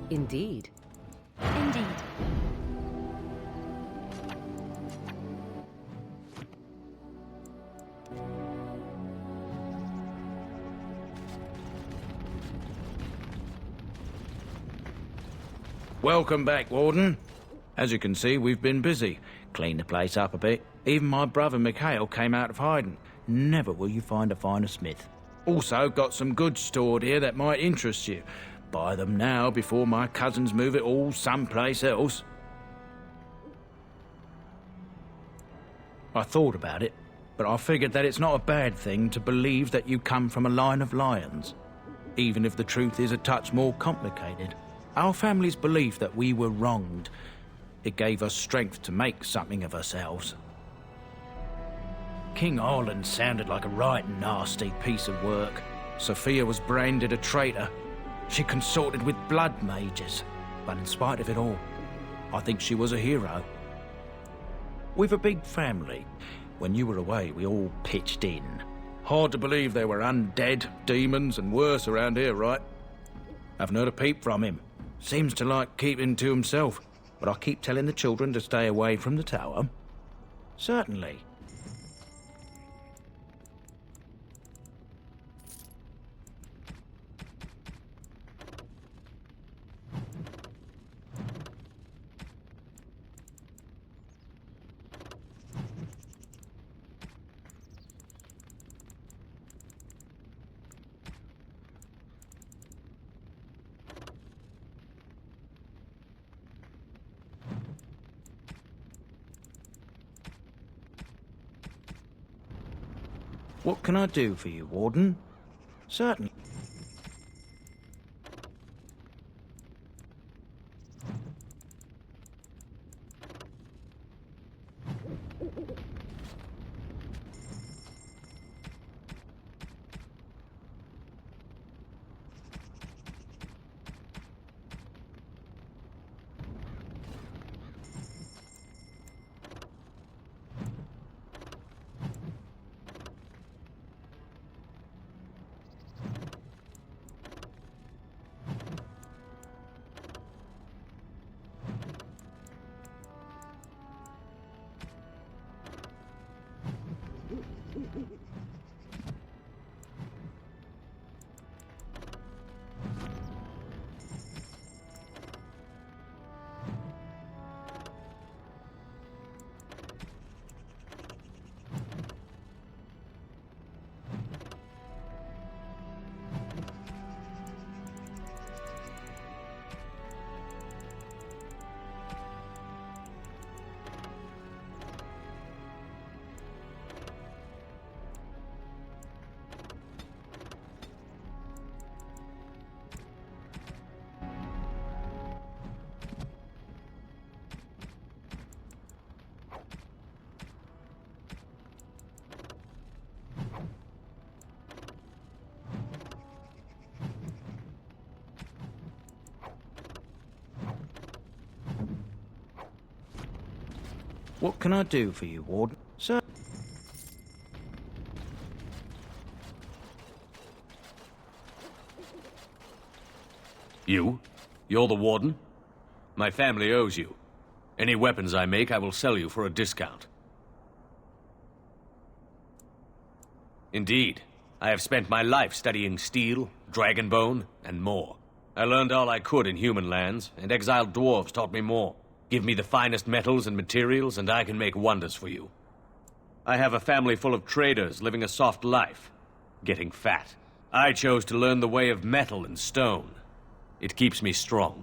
Indeed. Indeed. Welcome back, Warden. As you can see, we've been busy. Cleaned the place up a bit. Even my brother Mikhail came out of hiding. Never will you find a finer smith. Also, got some goods stored here that might interest you. Buy them now before my cousins move it all someplace else. I thought about it, but I figured that it's not a bad thing to believe that you come from a line of lions, even if the truth is a touch more complicated. Our family's belief that we were wronged. It gave us strength to make something of ourselves. King Arland sounded like a right nasty piece of work. Sophia was branded a traitor. She consorted with blood mages. But in spite of it all, I think she was a hero. We've a big family. When you were away, we all pitched in. Hard to believe there were undead, demons, and worse around here, right? Haven't heard a peep from him. Seems to like keeping to himself. But I keep telling the children to stay away from the tower. Certainly. What can I do for you, Warden? Certainly. What can I do for you, Warden? Sir? You? You're the Warden? My family owes you. Any weapons I make, I will sell you for a discount. Indeed. I have spent my life studying steel, dragonbone, and more. I learned all I could in human lands, and exiled dwarves taught me more. Give me the finest metals and materials, and I can make wonders for you. I have a family full of traders living a soft life, getting fat. I chose to learn the way of metal and stone. It keeps me strong.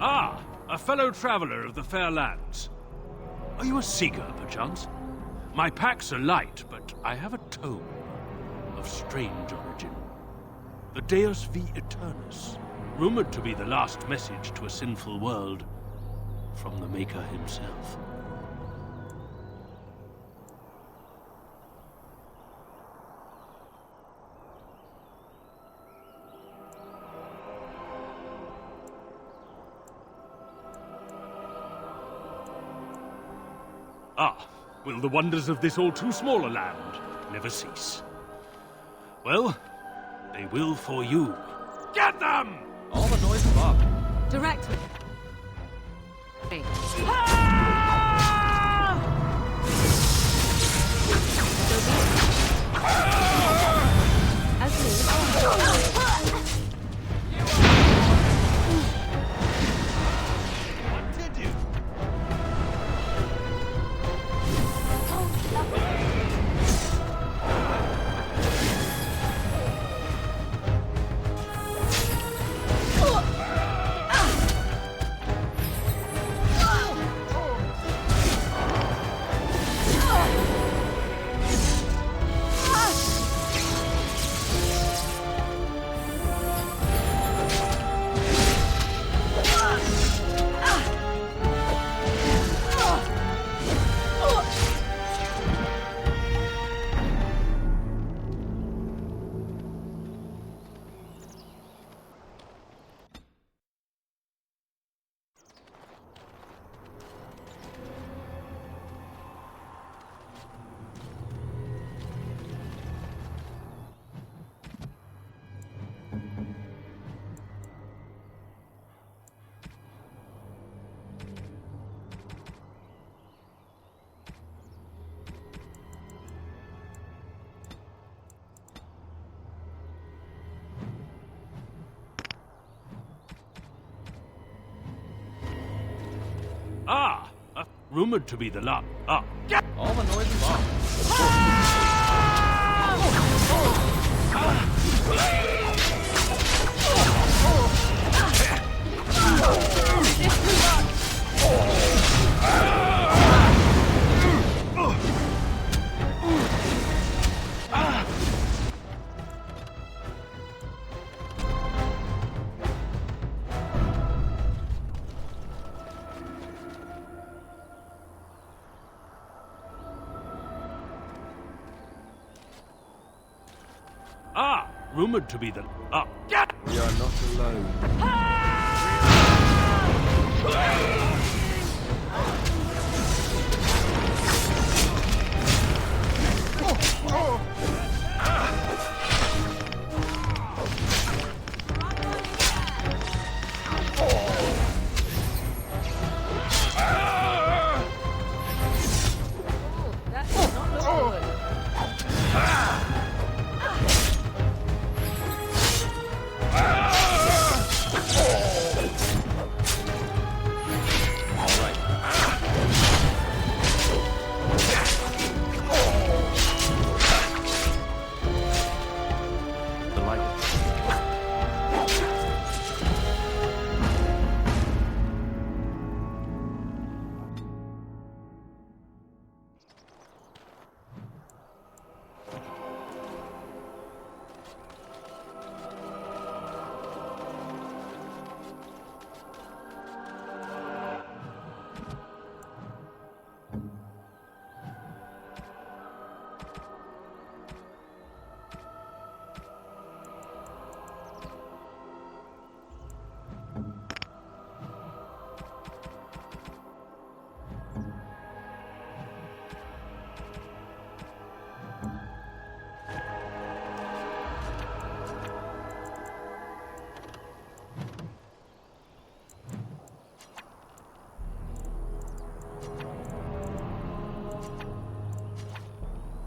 Ah, a fellow traveler of the fair lands. Are you a seeker, perchance? My packs are light, but I have a tome of strange origin. The Deus V Eternus, rumored to be the last message to a sinful world from the Maker himself. Ah, will the wonders of this all too small a land never cease? Well, they will for you. Get them! All the noise above. Directly. Ah, rumored to be the last. Ah, get! All the noise above. Ah, rumored to be the. Ah, get! We are not alone. like it.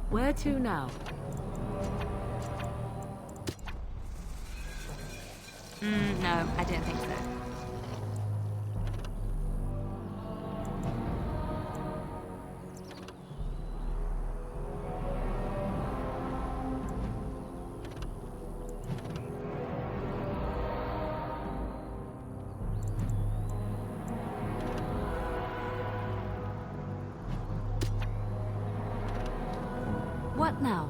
Where to now? No, I don't think so. What now?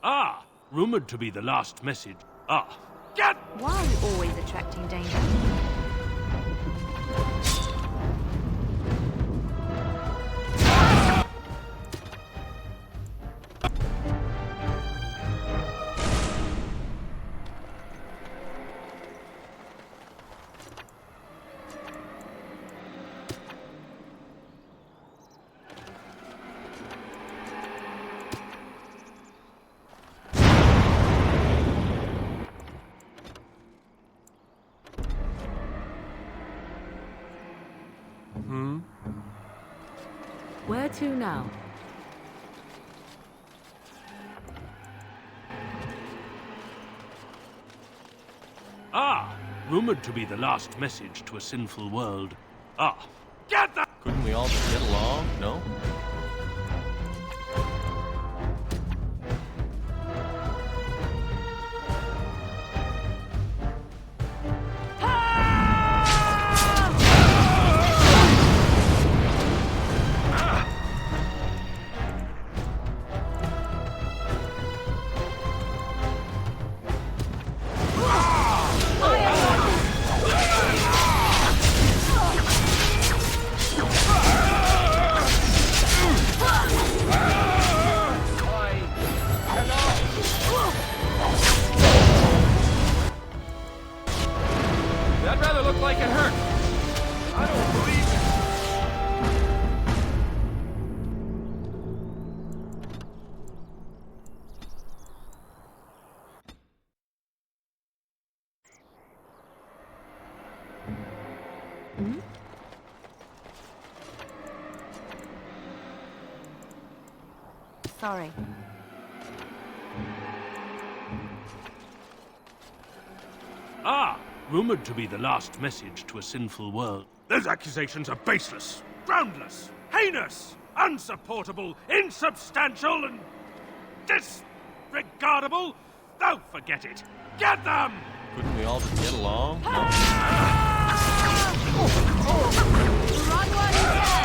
Ah, rumored to be the last message. Ah, get! Why are you always attracting danger? Where to now? Ah, rumored to be the last message to a sinful world. Ah, get that! Couldn't we all just get along? No? That'd rather look like it hurt. I don't believe it. Sorry. Ah, rumored to be the last message to a sinful world. Those accusations are baseless, groundless, heinous, unsupportable, insubstantial, and disregardable. Oh, forget it. Get them! Couldn't we all just get along? No? Run while you can!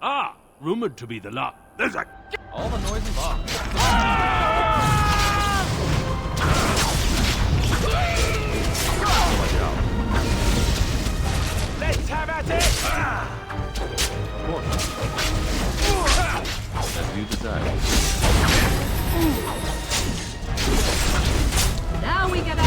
Ah, rumored to be the last. There's a... All the noisy box. Let's have at it! Of course. As you desire. Now we get out!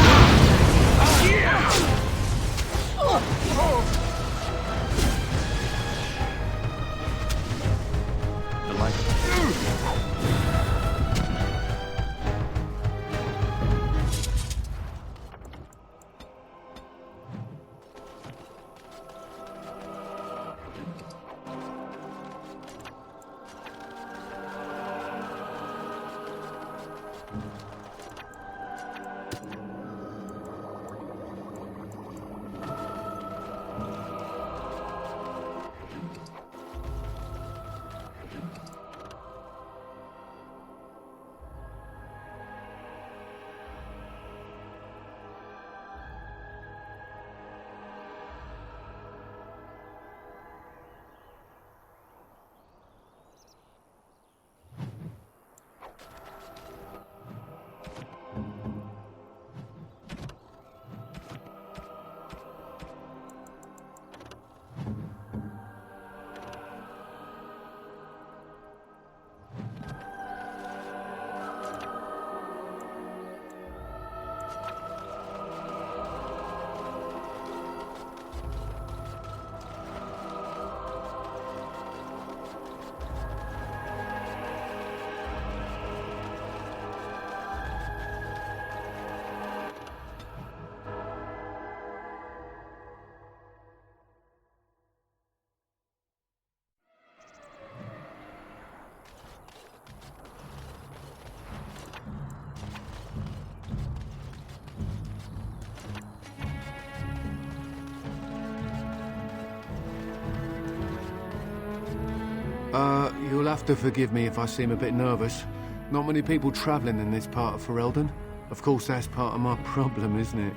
You'll have to forgive me if I seem a bit nervous. Not many people travelling in this part of Ferelden. Of course, that's part of my problem, isn't it?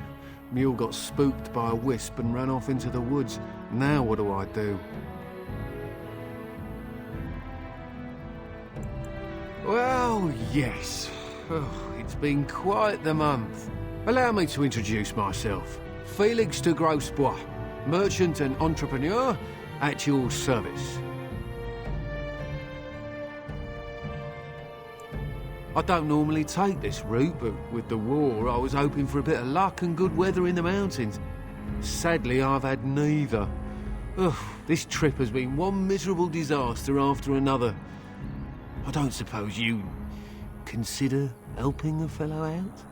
Mule got spooked by a wisp and ran off into the woods. Now what do I do? Well, yes. Oh, it's been quite the month. Allow me to introduce myself. Felix de Grosbois, merchant and entrepreneur at your service. I don't normally take this route, but with the war, I was hoping for a bit of luck and good weather in the mountains. Sadly, I've had neither. Ugh, this trip has been one miserable disaster after another. I don't suppose you consider helping a fellow out?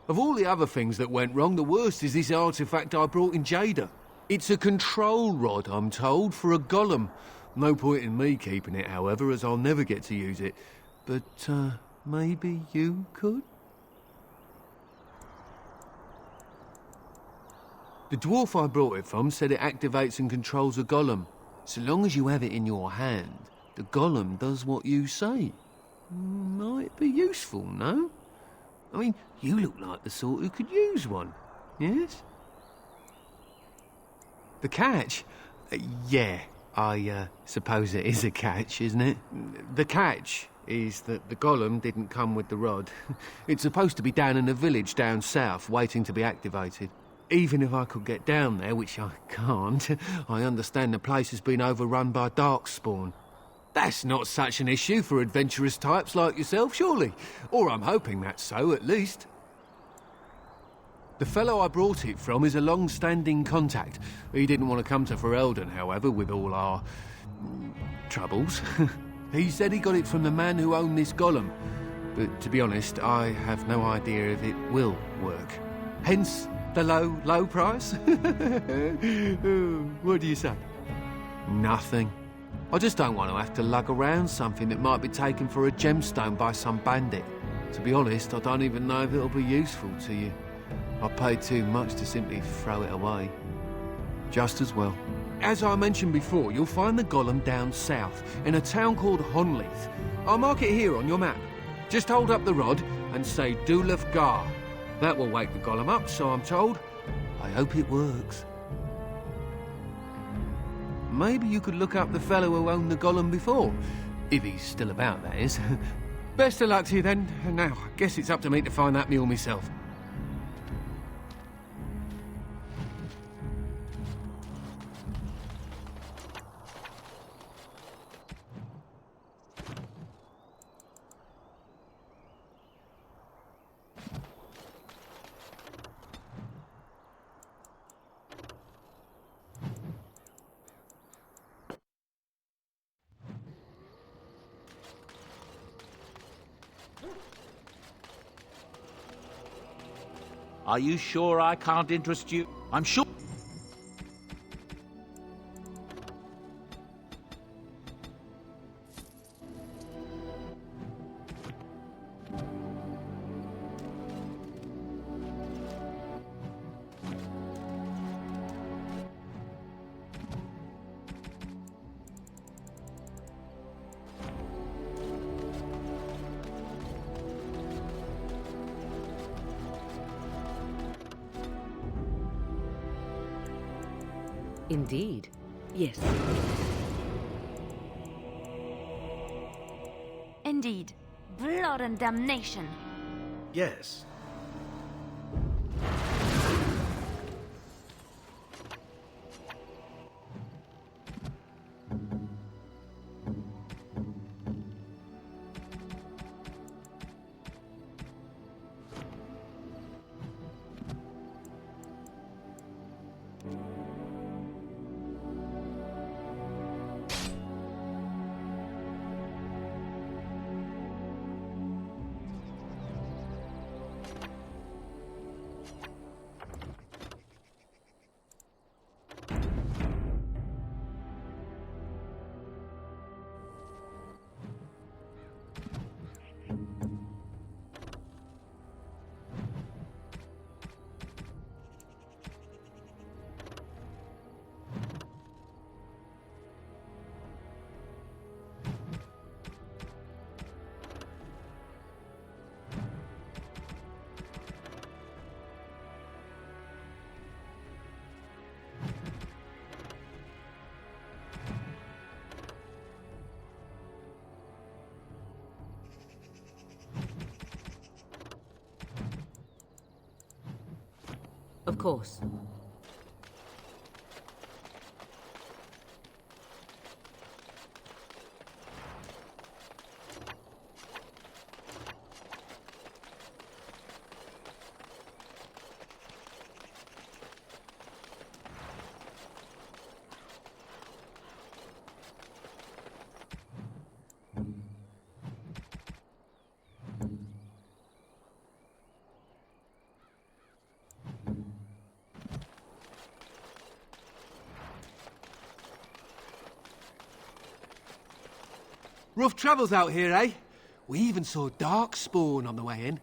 Of all the other things that went wrong, the worst is this artifact I brought in Jada. It's a control rod, I'm told, for a golem. No point in me keeping it, however, as I'll never get to use it. But, maybe you could? The dwarf I brought it from said it activates and controls a golem. So long as you have it in your hand, the golem does what you say. Might be useful, no? I mean, you look like the sort who could use one, yes? The catch? Yeah. I suppose it is a catch, isn't it? The catch is that the golem didn't come with the rod. It's supposed to be down in a village down south, waiting to be activated. Even if I could get down there, which I can't, I understand the place has been overrun by darkspawn. That's not such an issue for adventurous types like yourself, surely? Or I'm hoping that's so, at least. The fellow I brought it from is a long-standing contact. He didn't want to come to Ferelden, however, with all our... troubles. He said he got it from the man who owned this golem. But to be honest, I have no idea if it will work. Hence the low price? What do you say? Nothing. I just don't want to have to lug around something that might be taken for a gemstone by some bandit. To be honest, I don't even know if it'll be useful to you. I paid too much to simply throw it away. Just as well. As I mentioned before, you'll find the golem down south, in a town called Honleith. I'll mark it here on your map. Just hold up the rod and say Dulaf Gar. That will wake the golem up, so I'm told. I hope it works. maybe you could look up the fellow who owned the golem before. If he's still about, that is. Best of luck to you then. Now, I guess it's up to me to find that mule myself. Are you sure I can't interest you? I'm sure. Indeed. Yes. Indeed. Blood and damnation. Yes. Of course. Rough travels out here, eh? We even saw Darkspawn on the way in.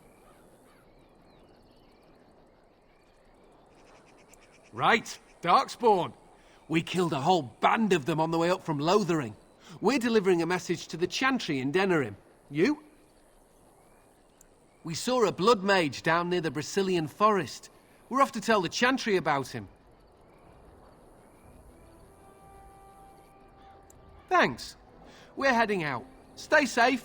Right, Darkspawn. We killed a whole band of them on the way up from Lothering. We're delivering a message to the Chantry in Denerim. You? We saw a blood mage down near the Brazilian forest. We're off to tell the Chantry about him. Thanks. We're heading out. Stay safe.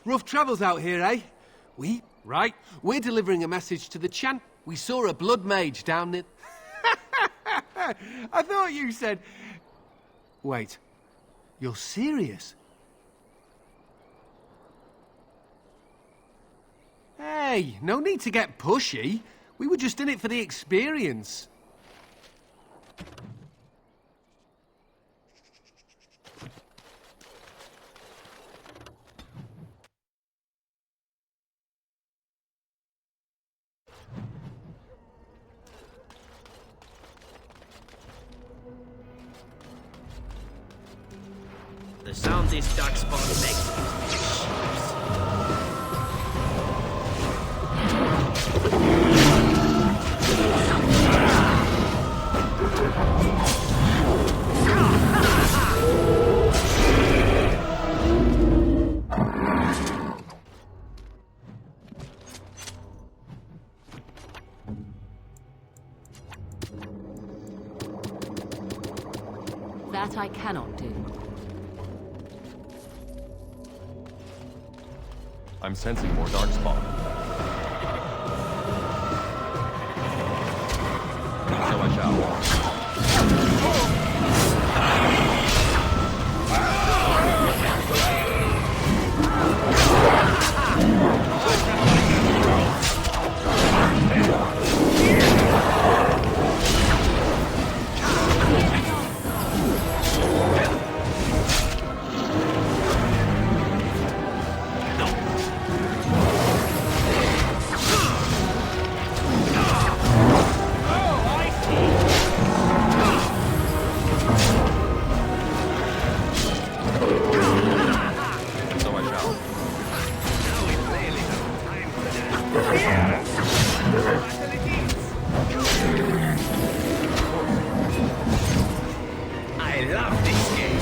Rough travels out here, eh? We? Right? We're delivering a message to the Chan. We saw a blood mage down the... I thought you said... Wait. You're serious? Hey, no need to get pushy. We were just in it for the experience. The sound this dark spot makes. That I cannot do. I'm sensing more dark spawn. So I shall. So I shall. I love this game.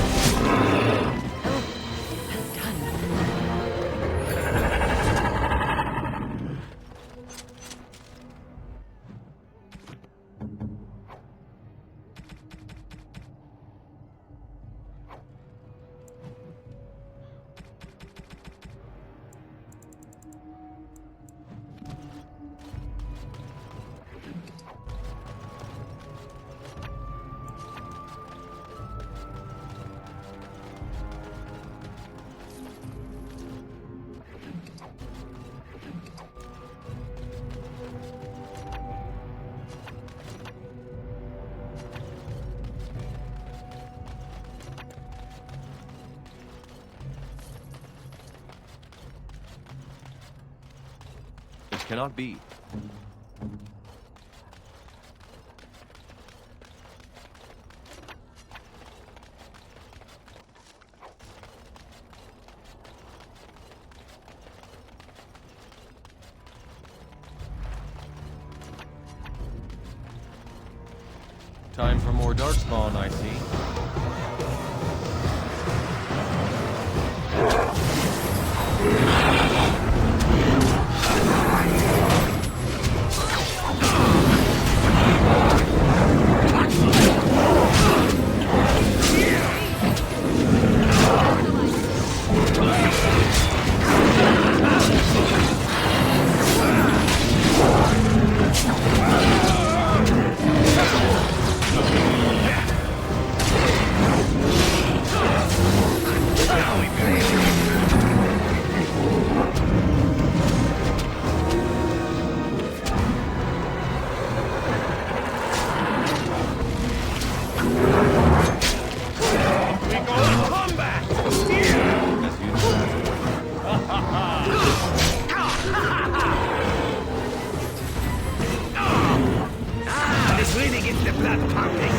It cannot be. Time for more darkspawn, I see. This really gets the blood pumping.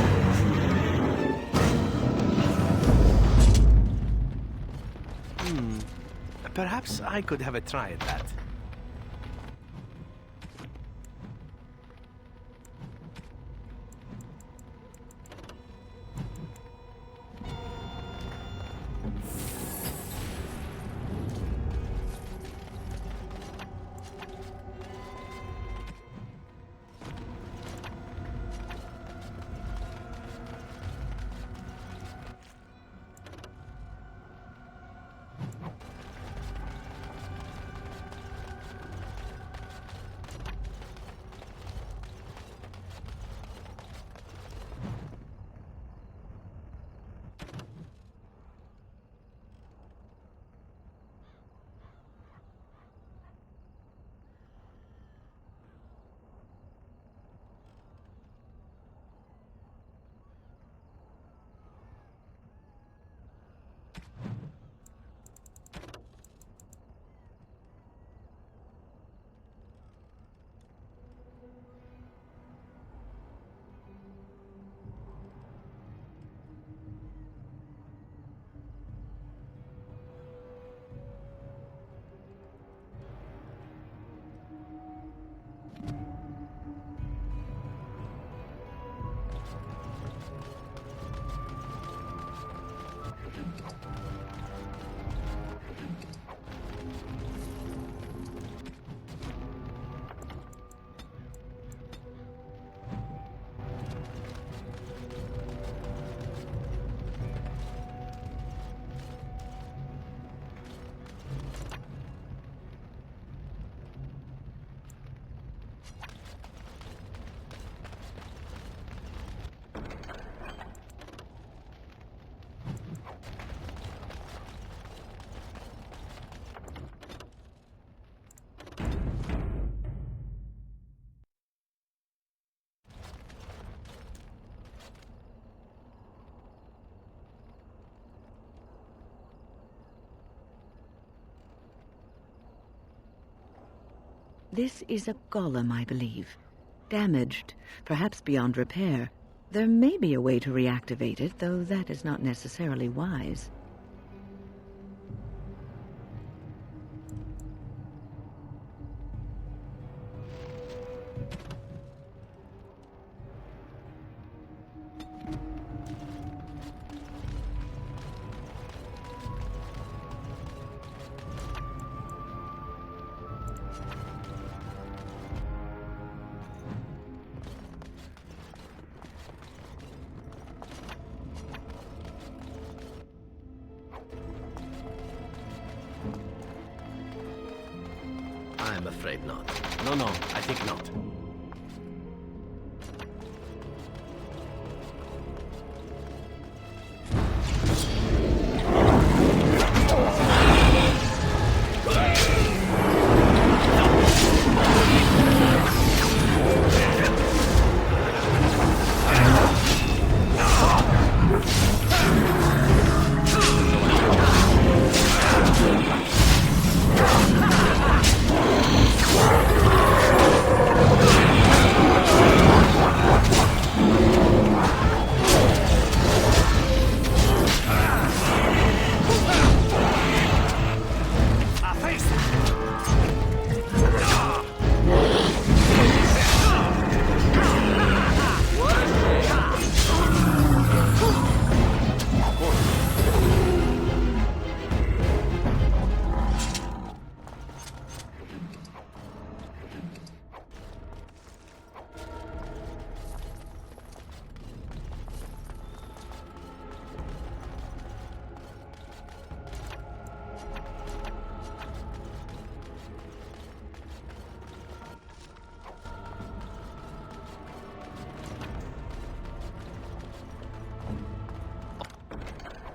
Perhaps I could have a try at that. This is a golem, I believe. Damaged, perhaps beyond repair. There may be a way to reactivate it, though that is not necessarily wise. I'm afraid not. No, I think not.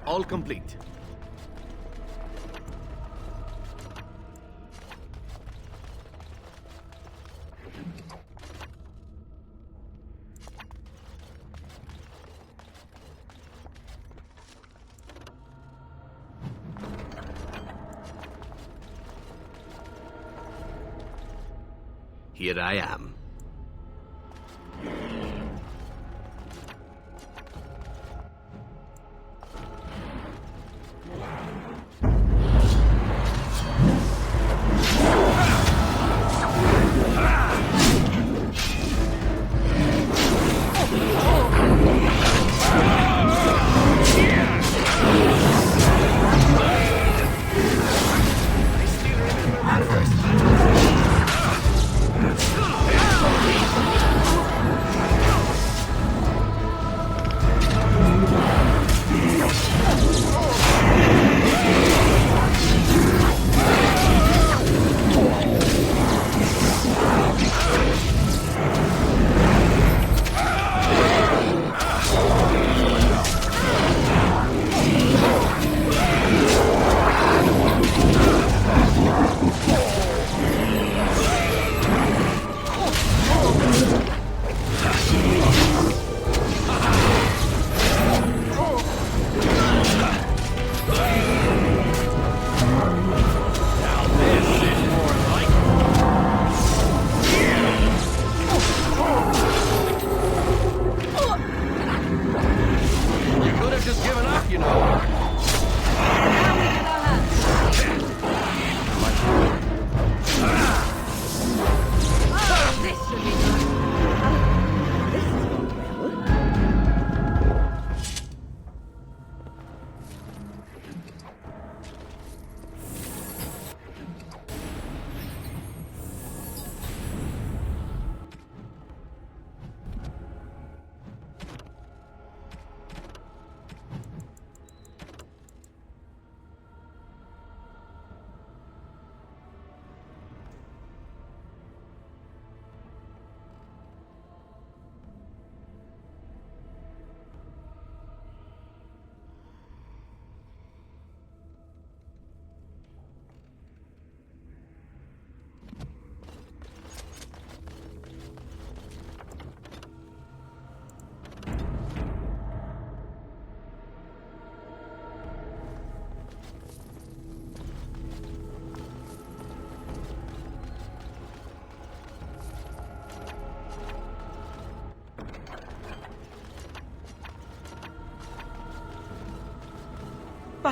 All complete. Here I am. I still remember my first fight.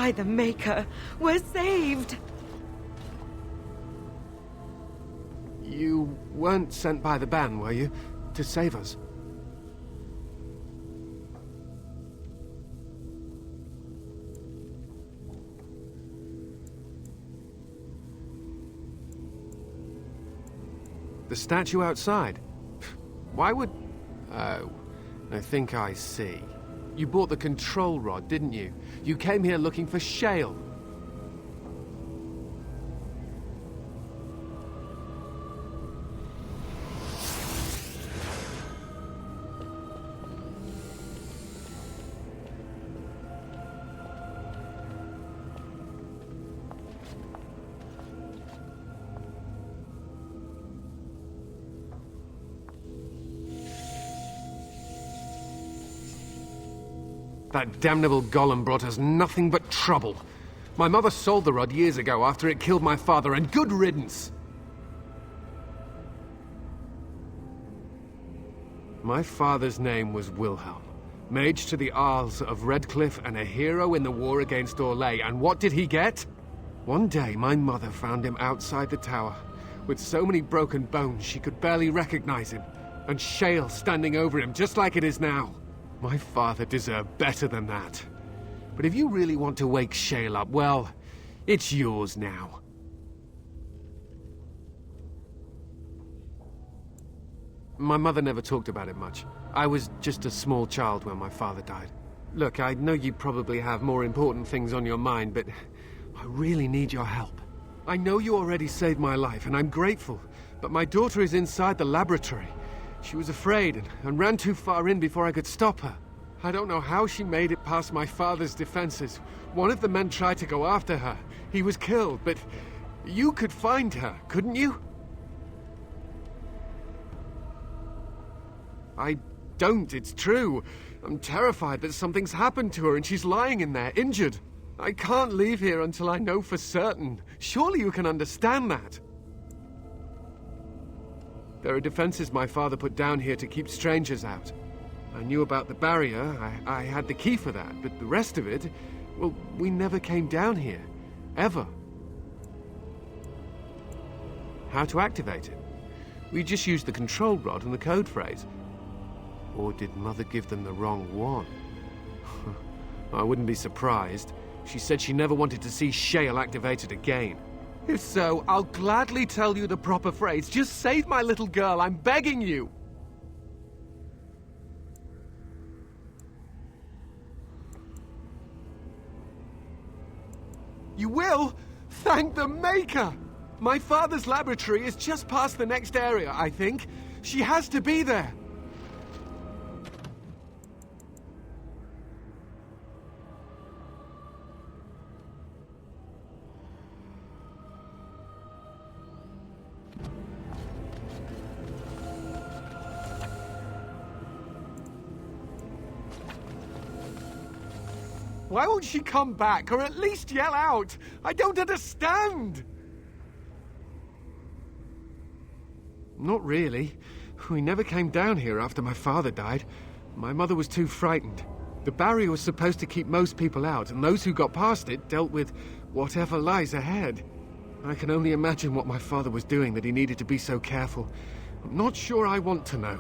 By the Maker, we're saved! You weren't sent by the ban, were you? To save us? The statue outside? Why would... Oh, I think I see. You bought the control rod, didn't you? You came here looking for Shale. That damnable golem brought us nothing but trouble. My mother sold the rod years ago after it killed my father, and good riddance! My father's name was Wilhelm, mage to the Arls of Redcliffe and a hero in the war against Orlais, and what did he get? One day my mother found him outside the tower, with so many broken bones she could barely recognize him, and Shale standing over him just like it is now. My father deserved better than that. But if you really want to wake Shale up, well, it's yours now. My mother never talked about it much. I was just a small child when my father died. Look, I know you probably have more important things on your mind, but I really need your help. I know you already saved my life, and I'm grateful, but my daughter is inside the laboratory. She was afraid and ran too far in before I could stop her. I don't know how she made it past my father's defenses. One of the men tried to go after her. He was killed, but you could find her, couldn't you? I don't, it's true. I'm terrified that something's happened to her and she's lying in there, injured. I can't leave here until I know for certain. Surely you can understand that. There are defenses my father put down here to keep strangers out. I knew about the barrier, I had the key for that, but the rest of it, well, we never came down here. Ever. How to activate it? We just used the control rod and the code phrase. Or did Mother give them the wrong one? I wouldn't be surprised. She said she never wanted to see Shale activated again. If so, I'll gladly tell you the proper phrase. Just save my little girl, I'm begging you! You will? Thank the Maker! My father's laboratory is just past the next area, I think. She has to be there. Why won't she come back, or at least yell out? I don't understand! Not really. We never came down here after my father died. My mother was too frightened. The barrier was supposed to keep most people out, and those who got past it dealt with whatever lies ahead. I can only imagine what my father was doing that he needed to be so careful. I'm not sure I want to know.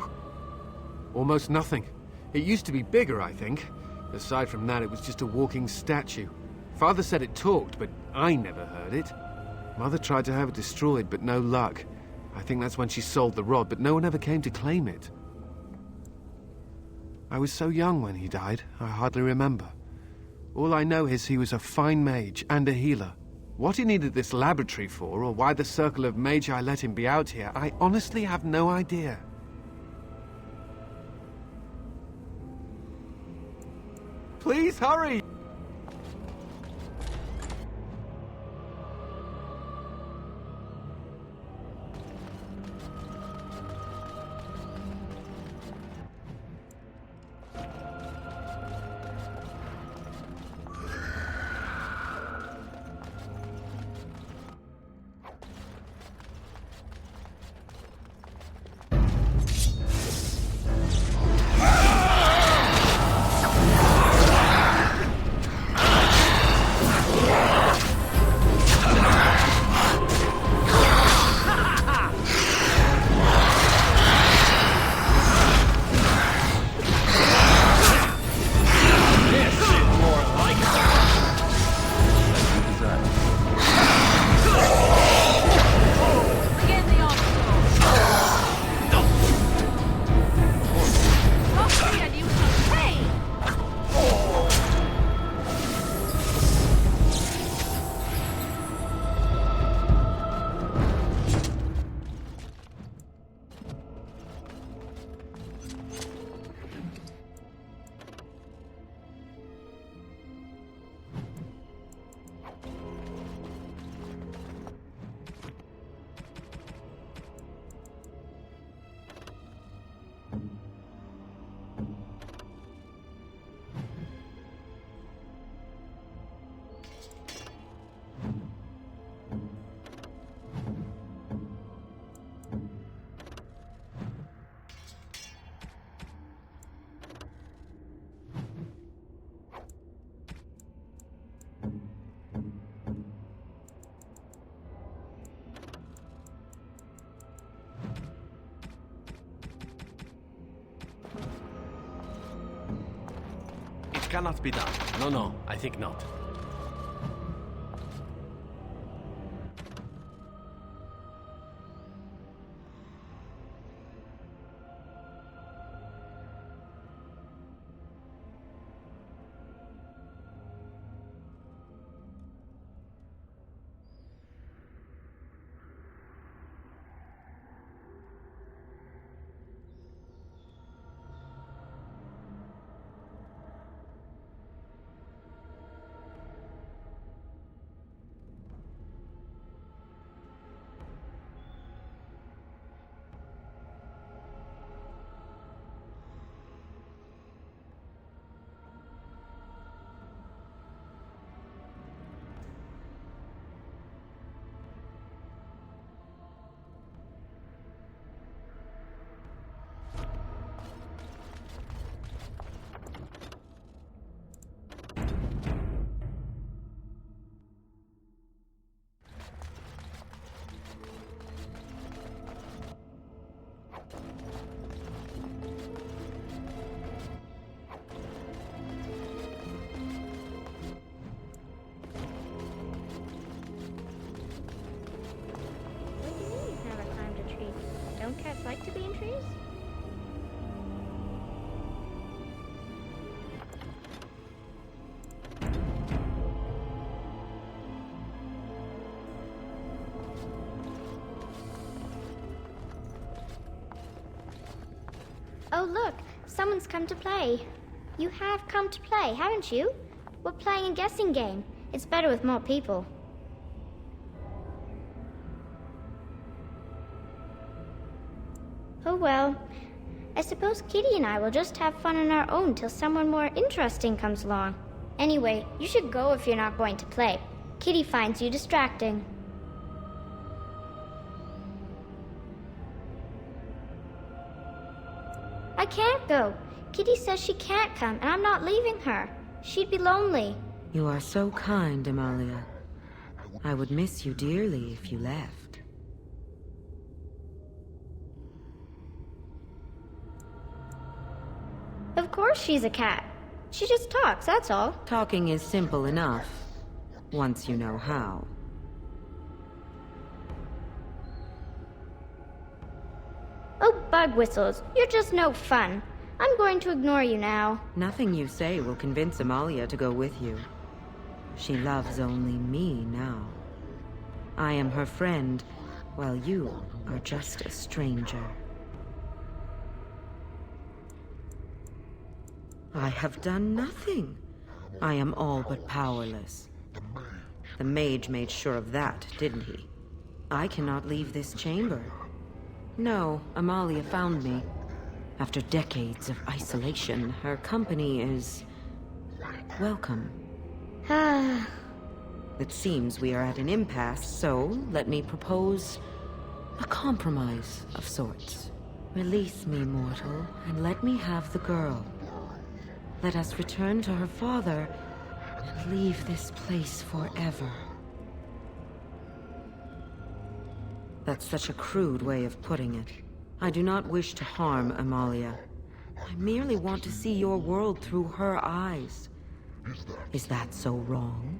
Almost nothing. It used to be bigger, I think. Aside from that, it was just a walking statue. Father said it talked, but I never heard it. Mother tried to have it destroyed, but no luck. I think that's when she sold the rod, but no one ever came to claim it. I was so young when he died, I hardly remember. All I know is he was a fine mage and a healer. What he needed this laboratory for, or why the Circle of Magi let him be out here, I honestly have no idea. Please hurry! cannot be done. No, I think not. Never climbed a tree. Don't cats like to be in trees? Oh look, someone's come to play. You have come to play, haven't you? We're playing a guessing game. It's better with more people. Oh well. I suppose Kitty and I will just have fun on our own till someone more interesting comes along. Anyway, you should go if you're not going to play. Kitty finds you distracting. I can't go. Kitty says she can't come, and I'm not leaving her. She'd be lonely. You are so kind, Amalia. I would miss you dearly if you left. Of course she's a cat. She just talks, that's all. Talking is simple enough, once you know how. Oh, bug whistles. You're just no fun. I'm going to ignore you now. Nothing you say will convince Amalia to go with you. She loves only me now. I am her friend, while you are just a stranger. I have done nothing. I am all but powerless. The mage made sure of that, didn't he? I cannot leave this chamber. No, Amalia found me. After decades of isolation, her company is welcome. It seems we are at an impasse, so let me propose a compromise of sorts. Release me, mortal, and let me have the girl. Let us return to her father and leave this place forever. That's such a crude way of putting it. I do not wish to harm Amalia. I merely want to see your world through her eyes. Is that so wrong?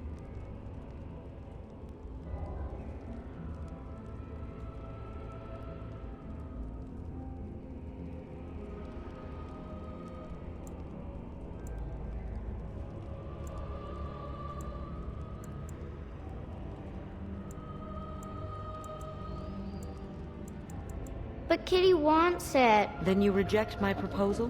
But Kitty wants it. Then you reject my proposal?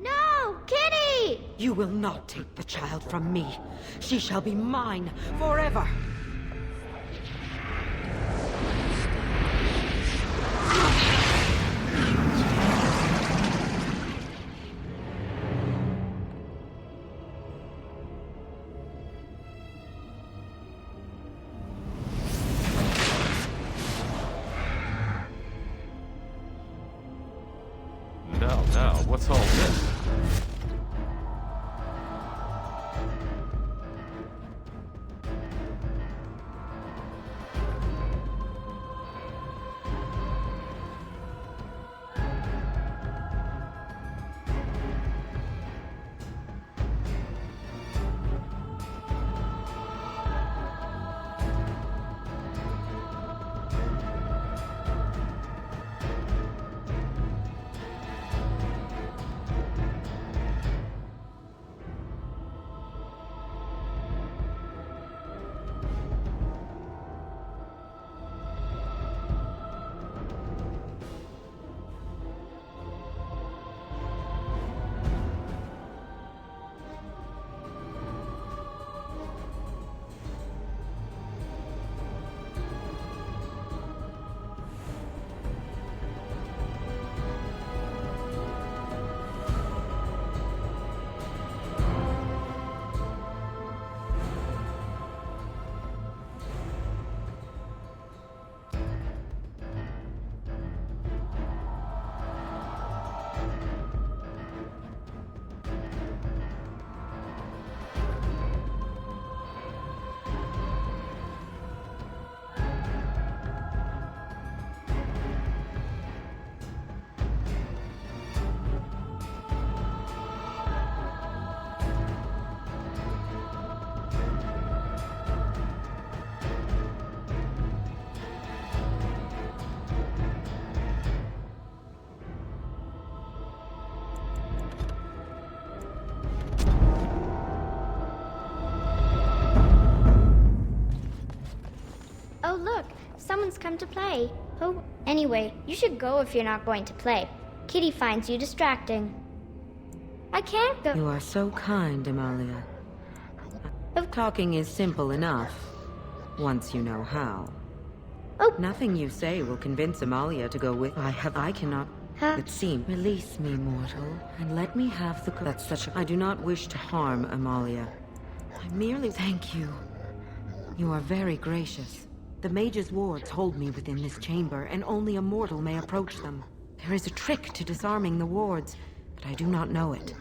No! Kitty! You will not take the child from me. She shall be mine forever. Now, what's all this? come to play. Oh, anyway, you should go if you're not going to play. Kitty finds you distracting. I can't go. You are so kind, Amalia. Talking is simple enough, once you know how. Oh. Nothing you say will convince Amalia to go with. I cannot. Huh? It seems. Release me, mortal, and let me have the. That's such a. I do not wish to harm Amalia. I merely. Thank you. You are very gracious. The mage's wards hold me within this chamber, and only a mortal may approach them. There is a trick to disarming the wards, but I do not know it.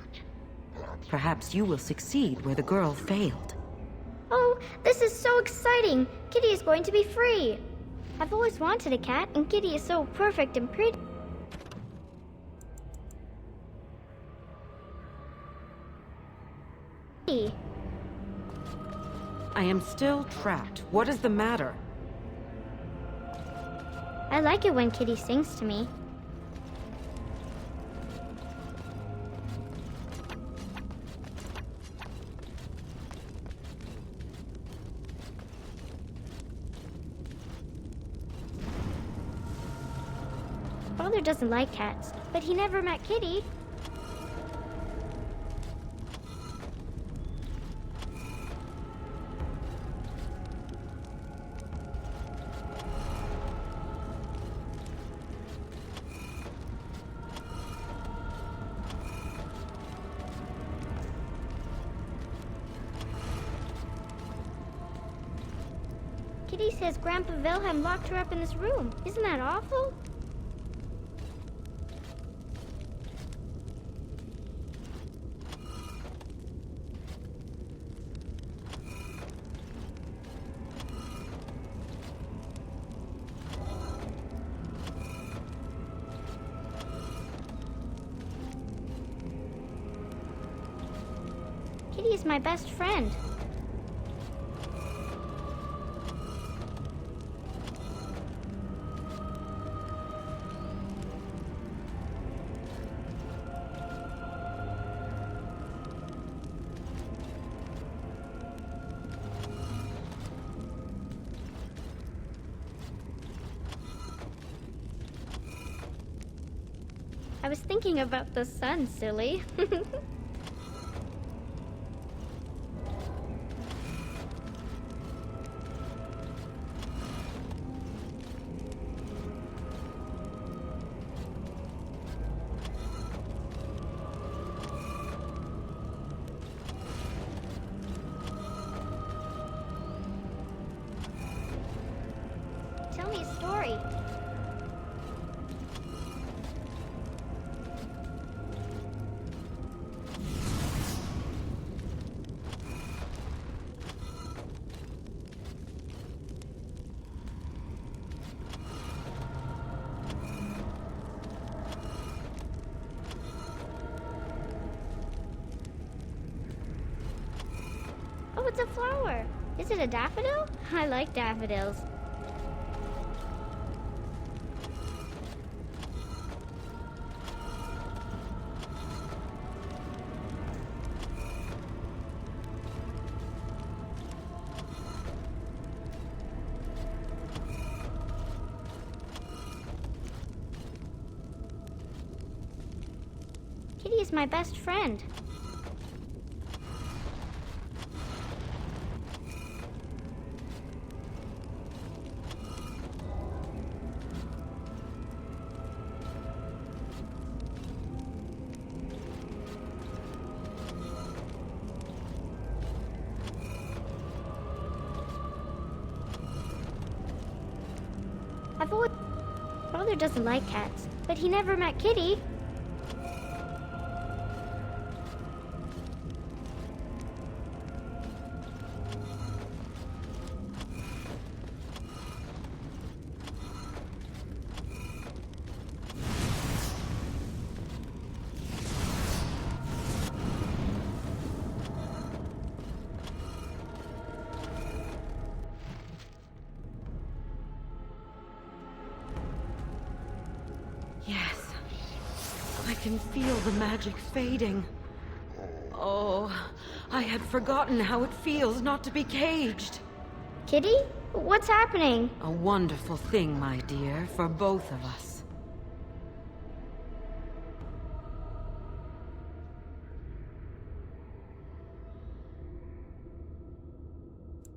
Perhaps you will succeed where the girl failed. Oh, this is so exciting! Kitty is going to be free! I've always wanted a cat, and Kitty is so perfect and pretty. I am still trapped. What is the matter? I like it when Kitty sings to me. Father doesn't like cats, but he never met Kitty. Kitty says Grandpa Wilhelm locked her up in this room. Isn't that awful? Kitty is my best friend. I was thinking about the sun, silly. Tell me a story. Oh, it's a flower. Is it a daffodil? I like daffodils. Kitty is my best friend. Father doesn't like cats, but he never met Kitty. Yes. I can feel the magic fading. Oh, I had forgotten how it feels not to be caged. Kitty? What's happening? A wonderful thing, my dear, for both of us.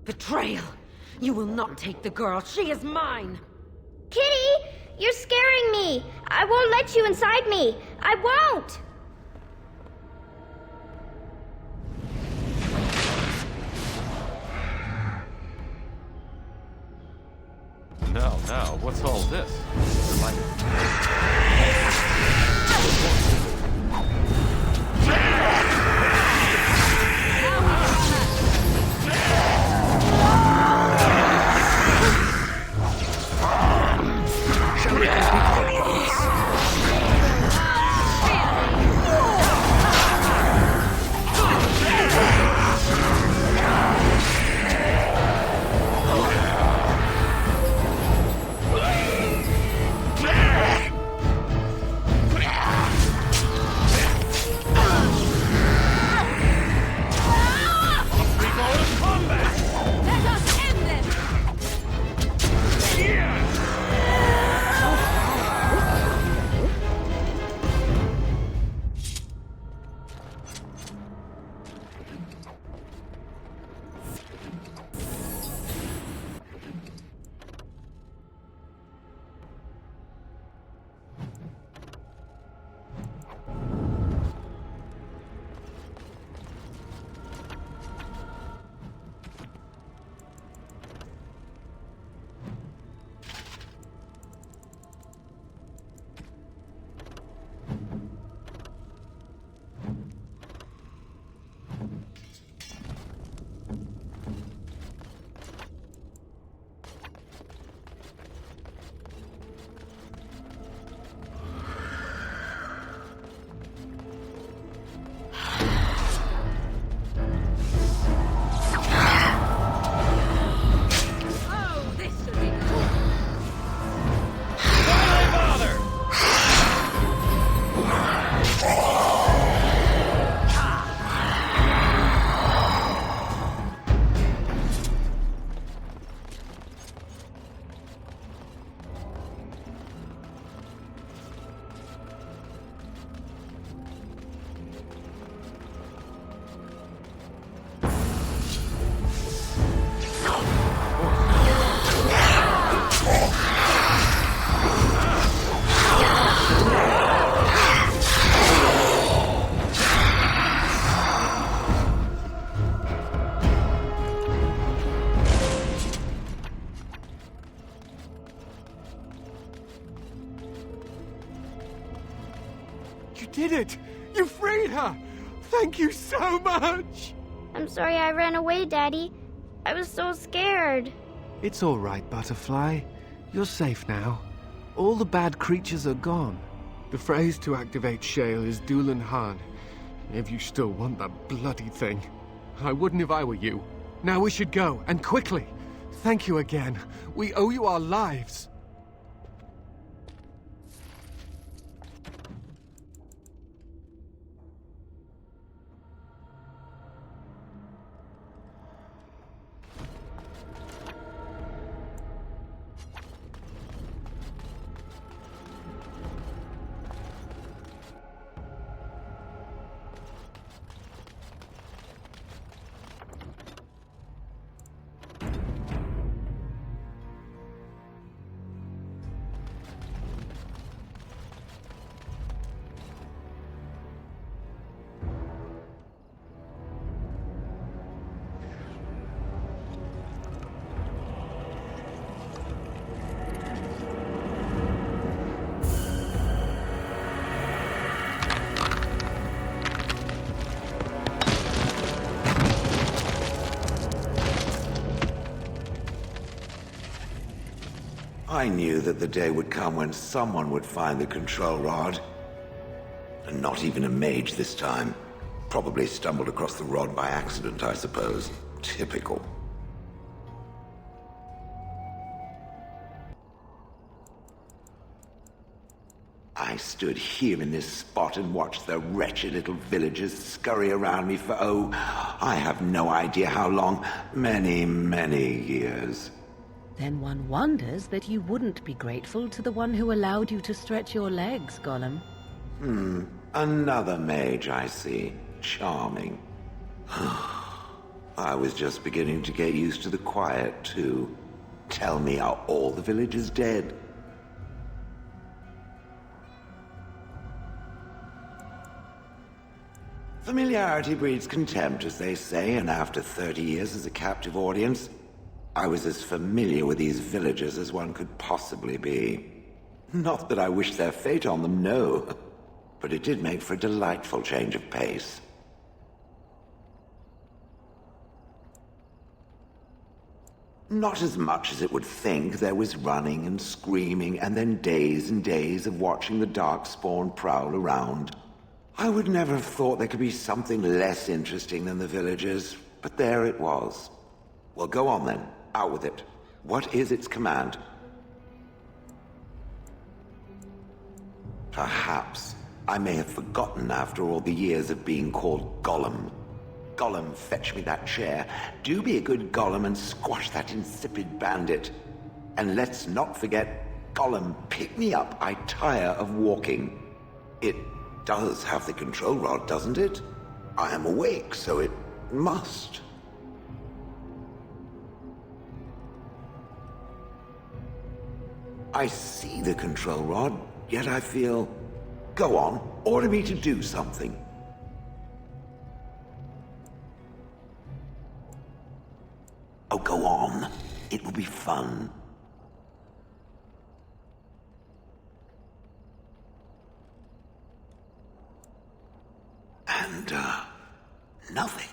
Betrayal! You will not take the girl. She is mine! Kitty! You're scaring me! I won't let you inside me! I won't! Now, what's all this? You did it! You freed her! Thank you so much! I'm sorry I ran away, Daddy. I was so scared. It's all right, Butterfly. You're safe now. All the bad creatures are gone. The phrase to activate Shale is Dulan Han. If you still want that bloody thing. I wouldn't if I were you. Now we should go, and quickly. Thank you again. We owe you our lives. I knew that the day would come when someone would find the control rod. And not even a mage this time. Probably stumbled across the rod by accident, I suppose. Typical. I stood here in this spot and watched the wretched little villagers scurry around me for, oh, I have no idea how long. Many, many years. Then one wonders that you wouldn't be grateful to the one who allowed you to stretch your legs, Gollum. Another mage, I see. Charming. I was just beginning to get used to the quiet, too. Tell me, are all the villagers dead? Familiarity breeds contempt, as they say, and after 30 years as a captive audience, I was as familiar with these villagers as one could possibly be. Not that I wish their fate on them, no. But it did make for a delightful change of pace. Not as much as it would think. There was running and screaming, and then days and days of watching the Darkspawn prowl around. I would never have thought there could be something less interesting than the villagers, but there it was. Well, go on then. Out with it. What is its command? Perhaps I may have forgotten after all the years of being called Gollum. Gollum, fetch me that chair. Do be a good Gollum and squash that insipid bandit. And let's not forget, Gollum, pick me up. I tire of walking. It does have the control rod, doesn't it? I am awake, so it must. I see the control rod, yet I feel... Go on, order me to do something. Oh, go on. It will be fun. And, nothing.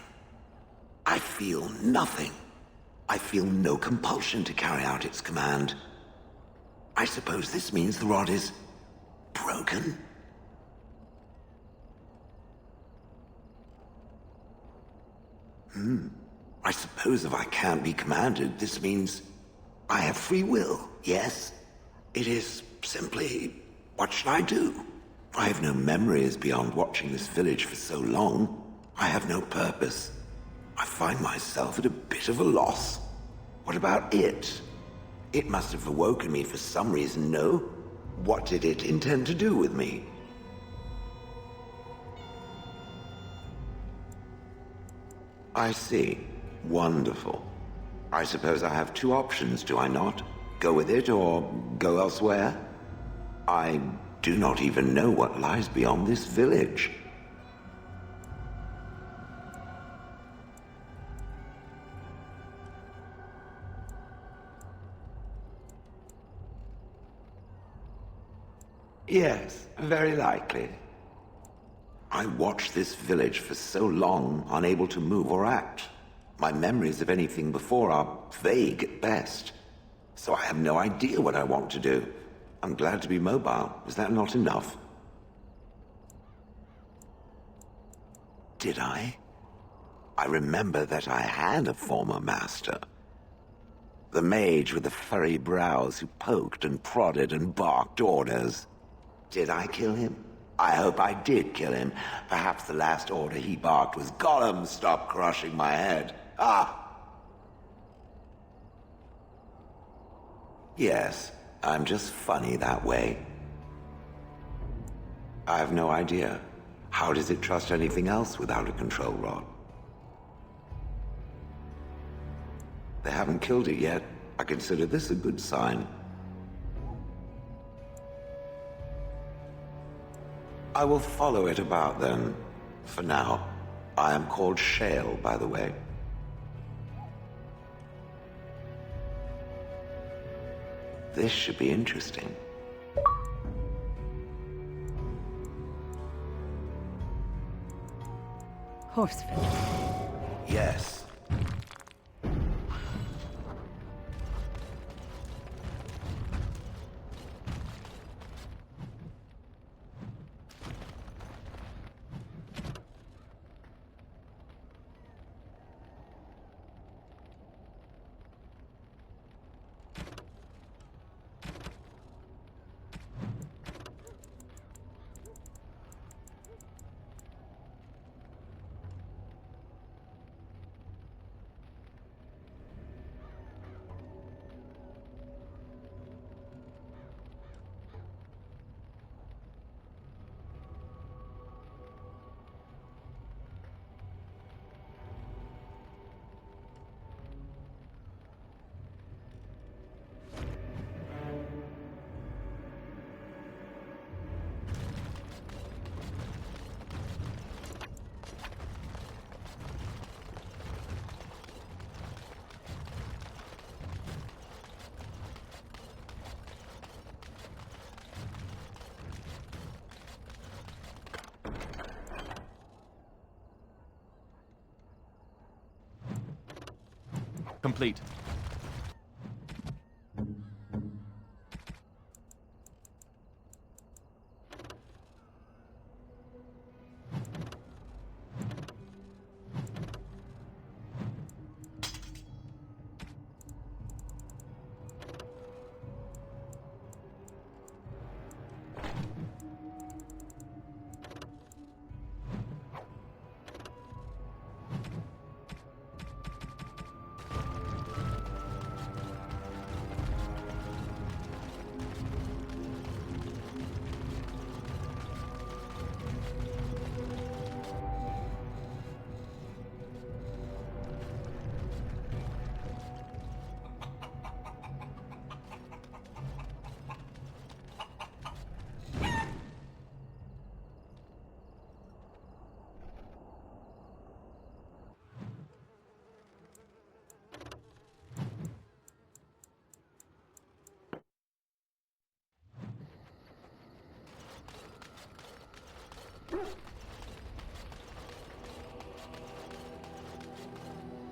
I feel nothing. I feel no compulsion to carry out its command. I suppose this means the rod is... broken? I suppose if I can't be commanded, this means I have free will, yes? It is simply, what should I do? I have no memories beyond watching this village for so long. I have no purpose. I find myself at a bit of a loss. What about it? It must have awoken me for some reason, no? What did it intend to do with me? I see. Wonderful. I suppose I have two options, do I not? Go with it or go elsewhere? I do not even know what lies beyond this village. Yes, very likely. I watched this village for so long, unable to move or act. My memories of anything before are vague at best. So I have no idea what I want to do. I'm glad to be mobile. Is that not enough? Did I? I remember that I had a former master. The mage with the furry brows who poked and prodded and barked orders. Did I kill him? I hope I did kill him. Perhaps the last order he barked was, Gollum, stop crushing my head. Ah! Yes, I'm just funny that way. I have no idea. How does it trust anything else without a control rod? They haven't killed it yet. I consider this a good sign. I will follow it about then. For now. I am called Shale, by the way. This should be interesting. Horsefit. Yes. Complete.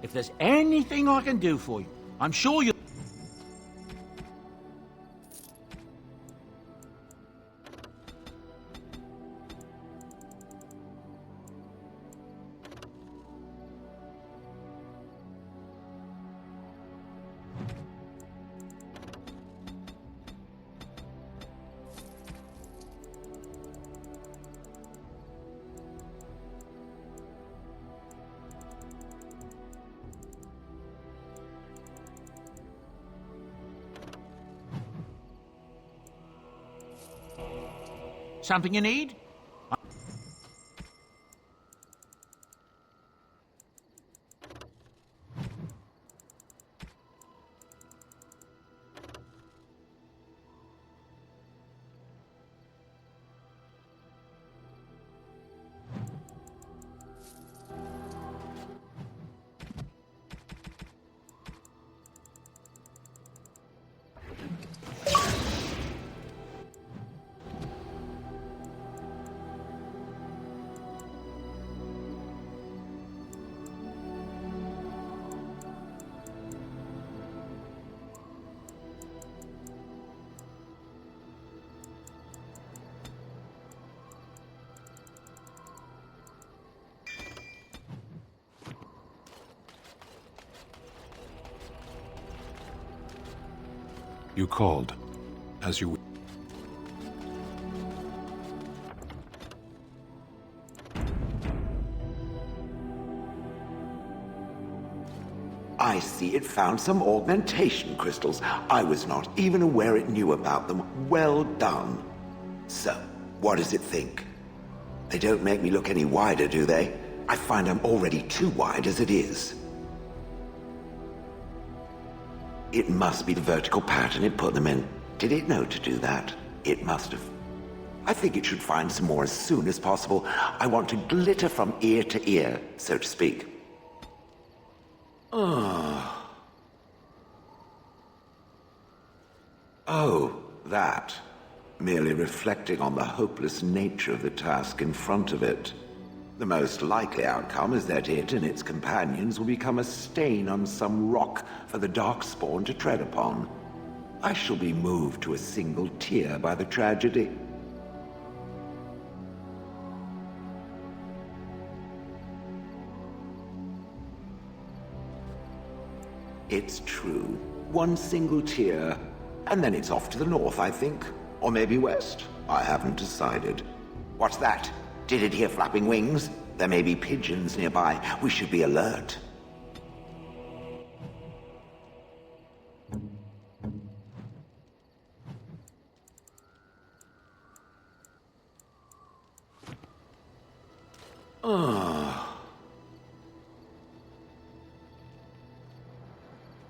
If there's anything I can do for you, I'm sure you... Something you need? You called, as you... I see it found some augmentation crystals. I was not even aware it knew about them. Well done. So, what does it think? They don't make me look any wider, do they? I find I'm already too wide as it is. It must be the vertical pattern it put them in. Did it know to do that? It must have. I think it should find some more as soon as possible. I want to glitter from ear to ear, so to speak. Oh, that. Merely reflecting on the hopeless nature of the task in front of it. The most likely outcome is that it and its companions will become a stain on some rock for the Darkspawn to tread upon. I shall be moved to a single tear by the tragedy. It's true. One single tear, and then it's off to the north, I think. Or maybe west. I haven't decided. What's that? Did it hear flapping wings? There may be pigeons nearby. We should be alert.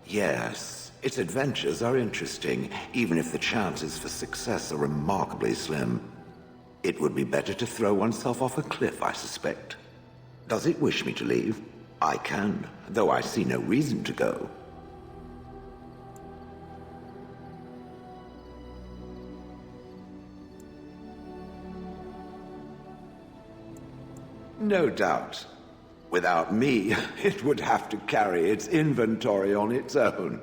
Yes, its adventures are interesting, even if the chances for success are remarkably slim. It would be better to throw oneself off a cliff, I suspect. Does it wish me to leave? I can, though I see no reason to go. No doubt. Without me, it would have to carry its inventory on its own.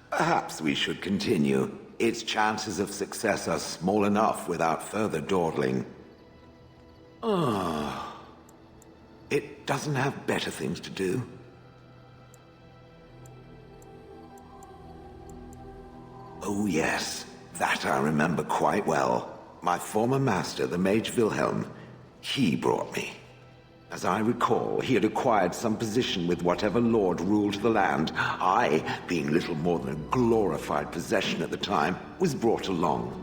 Perhaps we should continue. Its chances of success are small enough without further dawdling. It doesn't have better things to do. Oh yes, that I remember quite well. My former master, the Mage Wilhelm, he brought me. As I recall, he had acquired some position with whatever lord ruled the land. I, being little more than a glorified possession at the time, was brought along.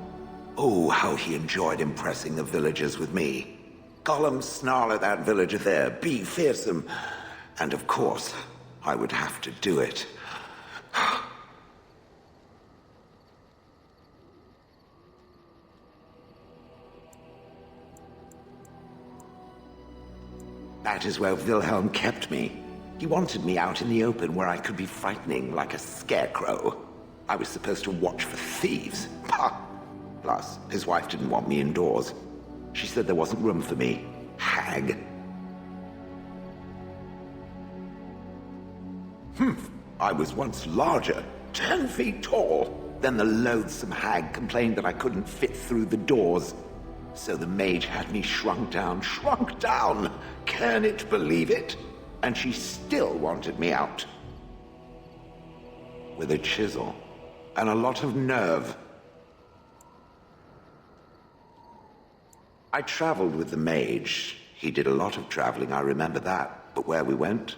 Oh, how he enjoyed impressing the villagers with me. Gollum, snarl at that villager there, be fearsome. And of course, I would have to do it. That is where Wilhelm kept me. He wanted me out in the open where I could be frightening like a scarecrow. I was supposed to watch for thieves. Plus, his wife didn't want me indoors. She said there wasn't room for me. Hag. I was once larger, 10 feet tall. Then the loathsome hag complained that I couldn't fit through the doors. So the mage had me shrunk down. Can it believe it? And she still wanted me out. With a chisel and a lot of nerve. I traveled with the mage. He did a lot of traveling, I remember that. But where we went,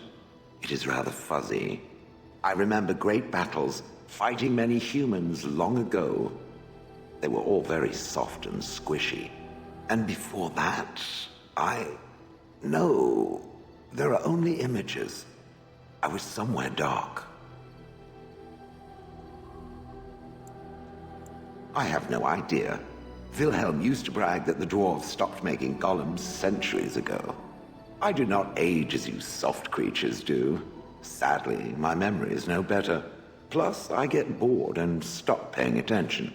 it is rather fuzzy. I remember great battles, fighting many humans long ago. They were all very soft and squishy. And before that, No, there are only images. I was somewhere dark. I have no idea. Wilhelm used to brag that the dwarves stopped making golems centuries ago. I do not age as you soft creatures do. Sadly, my memory is no better. Plus, I get bored and stop paying attention.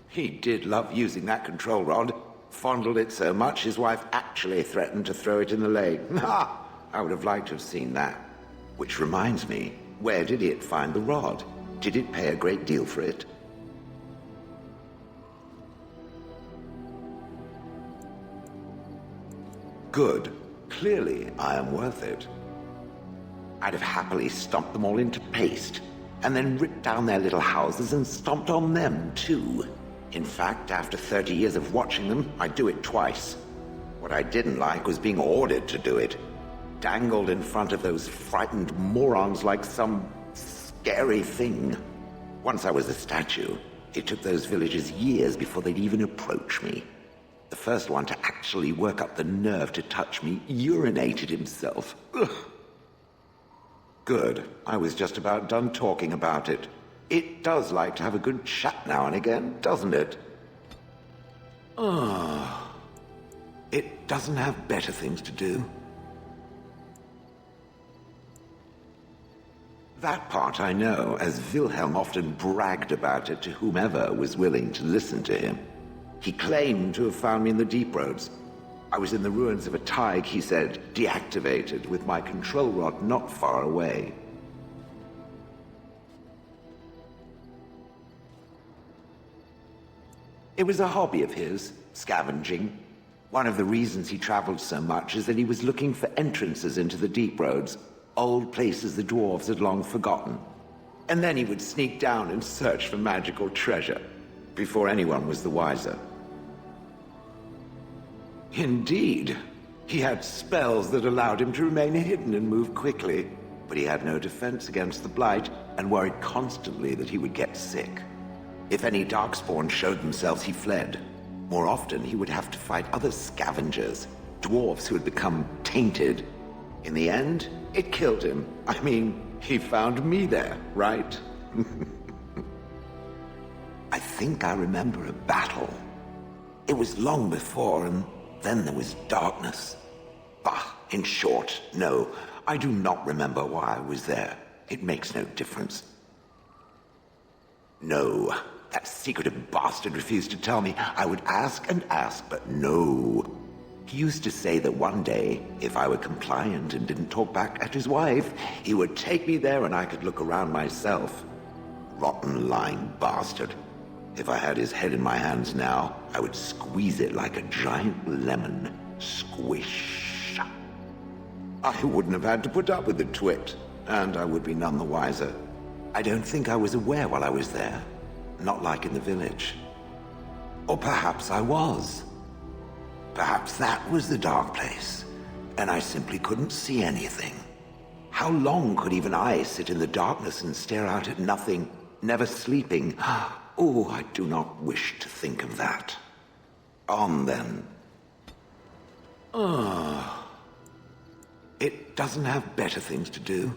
He did love using that control rod. Fondled it so much, his wife actually threatened to throw it in the lake. I would have liked to have seen that. Which reminds me, where did it find the rod? Did it pay a great deal for it? Good. Clearly, I am worth it. I'd have happily stomped them all into paste, and then ripped down their little houses and stomped on them, too. In fact, after 30 years of watching them, I'd do it twice. What I didn't like was being ordered to do it. Dangled in front of those frightened morons like some scary thing. Once I was a statue, it took those villagers years before they'd even approach me. The first one to actually work up the nerve to touch me urinated himself. Ugh. Good. I was just about done talking about it. It does like to have a good chat now and again, doesn't it? It doesn't have better things to do. That part I know, as Wilhelm often bragged about it to whomever was willing to listen to him. He claimed to have found me in the Deep Roads. I was in the ruins of a Tig, he said, deactivated, with my control rod not far away. It was a hobby of his, scavenging. One of the reasons he traveled so much is that he was looking for entrances into the Deep Roads, old places the dwarves had long forgotten. And then he would sneak down and search for magical treasure, before anyone was the wiser. Indeed, he had spells that allowed him to remain hidden and move quickly, but he had no defense against the Blight and worried constantly that he would get sick. If any Darkspawn showed themselves, he fled. More often, he would have to fight other scavengers, dwarves who had become tainted. In the end, it killed him. I mean, he found me there, right? I think I remember a battle. It was long before, and then there was darkness. Bah, in short, no, I do not remember why I was there. It makes no difference. No, that secretive bastard refused to tell me. I would ask and ask, but no. He used to say that one day, if I were compliant and didn't talk back at his wife, he would take me there and I could look around myself. Rotten, lying bastard. If I had his head in my hands now, I would squeeze it like a giant lemon. Squish. I wouldn't have had to put up with the twit, and I would be none the wiser. I don't think I was aware while I was there. Not like in the village. Or perhaps I was. Perhaps that was the dark place, and I simply couldn't see anything. How long could even I sit in the darkness and stare out at nothing, never sleeping? Oh, I do not wish to think of that. On then. It doesn't have better things to do.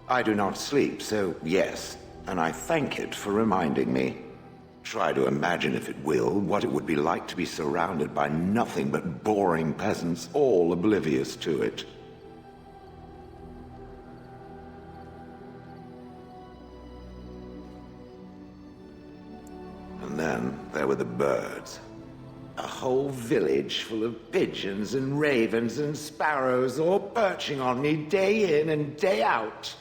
I do not sleep, so yes, and I thank it for reminding me. Try to imagine, if it will, what it would be like to be surrounded by nothing but boring peasants, all oblivious to it. And then there were the birds. A whole village full of pigeons and ravens and sparrows all perching on me day in and day out.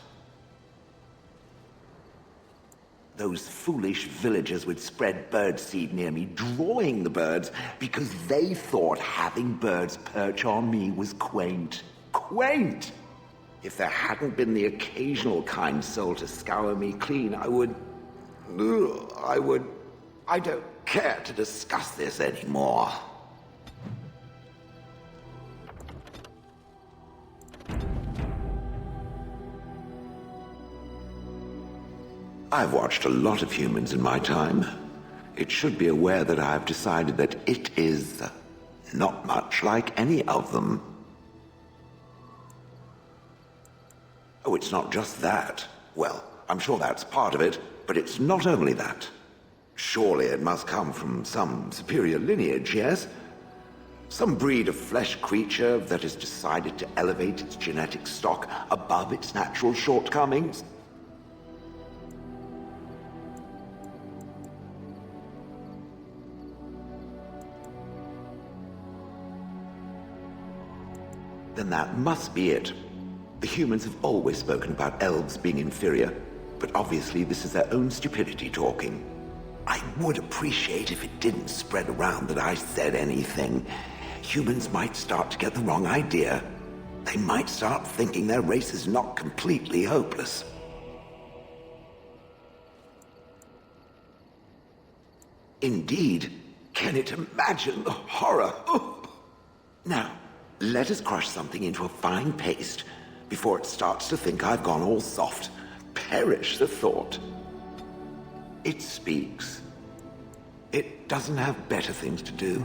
Those foolish villagers would spread birdseed near me, drawing the birds, because they thought having birds perch on me was quaint. Quaint! If there hadn't been the occasional kind soul to scour me clean, I don't care to discuss this anymore. I've watched a lot of humans in my time. It should be aware that I've decided that it is not much like any of them. Oh, it's not just that. Well, I'm sure that's part of it, but it's not only that. Surely it must come from some superior lineage, yes? Some breed of flesh creature that has decided to elevate its genetic stock above its natural shortcomings. Then that must be it. The humans have always spoken about elves being inferior, but obviously this is their own stupidity talking. I would appreciate if it didn't spread around that I said anything. Humans might start to get the wrong idea. They might start thinking their race is not completely hopeless. Indeed, can it imagine the horror? Oh. Now, let us crush something into a fine paste before it starts to think I've gone all soft. Perish the thought. It speaks. It doesn't have better things to do.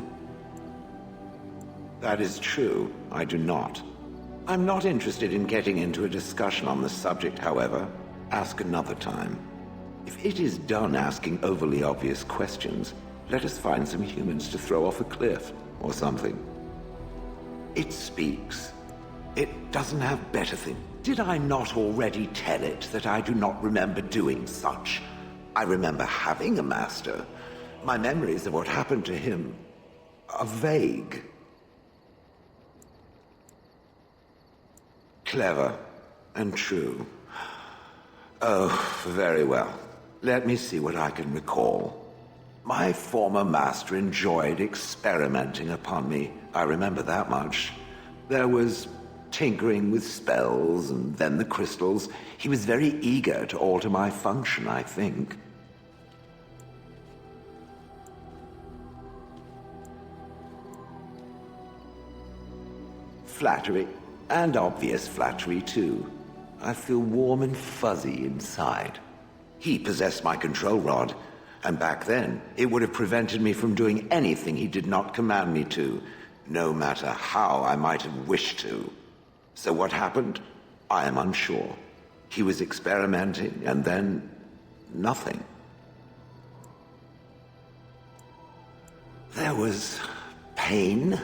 That is true. I do not. I'm not interested in getting into a discussion on the subject, however. Ask another time. If it is done asking overly obvious questions, let us find some humans to throw off a cliff or something. It speaks. It doesn't have better things. Did I not already tell it that I do not remember doing such? I remember having a master. My memories of what happened to him are vague. Clever and true. Oh, very well. Let me see what I can recall. My former master enjoyed experimenting upon me. I remember that much. There was tinkering with spells, and then the crystals. He was very eager to alter my function, I think. Flattery, and obvious flattery, too. I feel warm and fuzzy inside. He possessed my control rod, and back then, it would have prevented me from doing anything he did not command me to, no matter how I might have wished to. So what happened? I am unsure. He was experimenting, and then nothing. There was pain.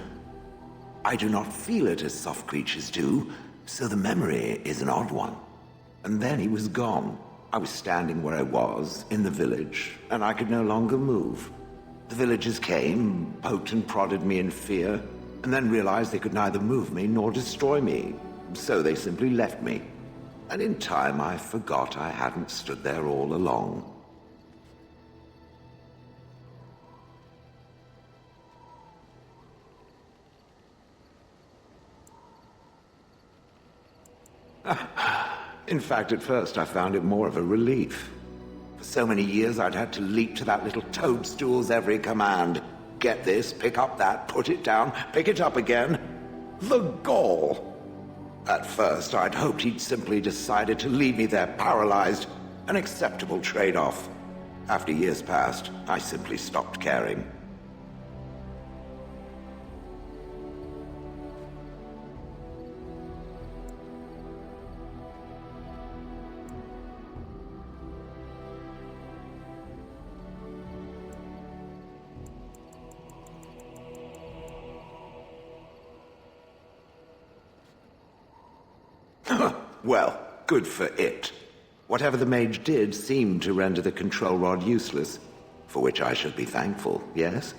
I do not feel it as soft creatures do, so the memory is an odd one. And then he was gone. I was standing where I was, in the village, and I could no longer move. The villagers came, poked and prodded me in fear, and then realized they could neither move me nor destroy me. So they simply left me. And in time, I forgot I hadn't stood there all along. In fact, at first I found it more of a relief. For so many years I'd had to leap to that little toadstool's every command. Get this, pick up that, put it down, pick it up again. The gall! At first I'd hoped he'd simply decided to leave me there paralyzed, an acceptable trade-off. After years passed, I simply stopped caring. Well, good for it. Whatever the mage did seemed to render the control rod useless, for which I should be thankful, yes?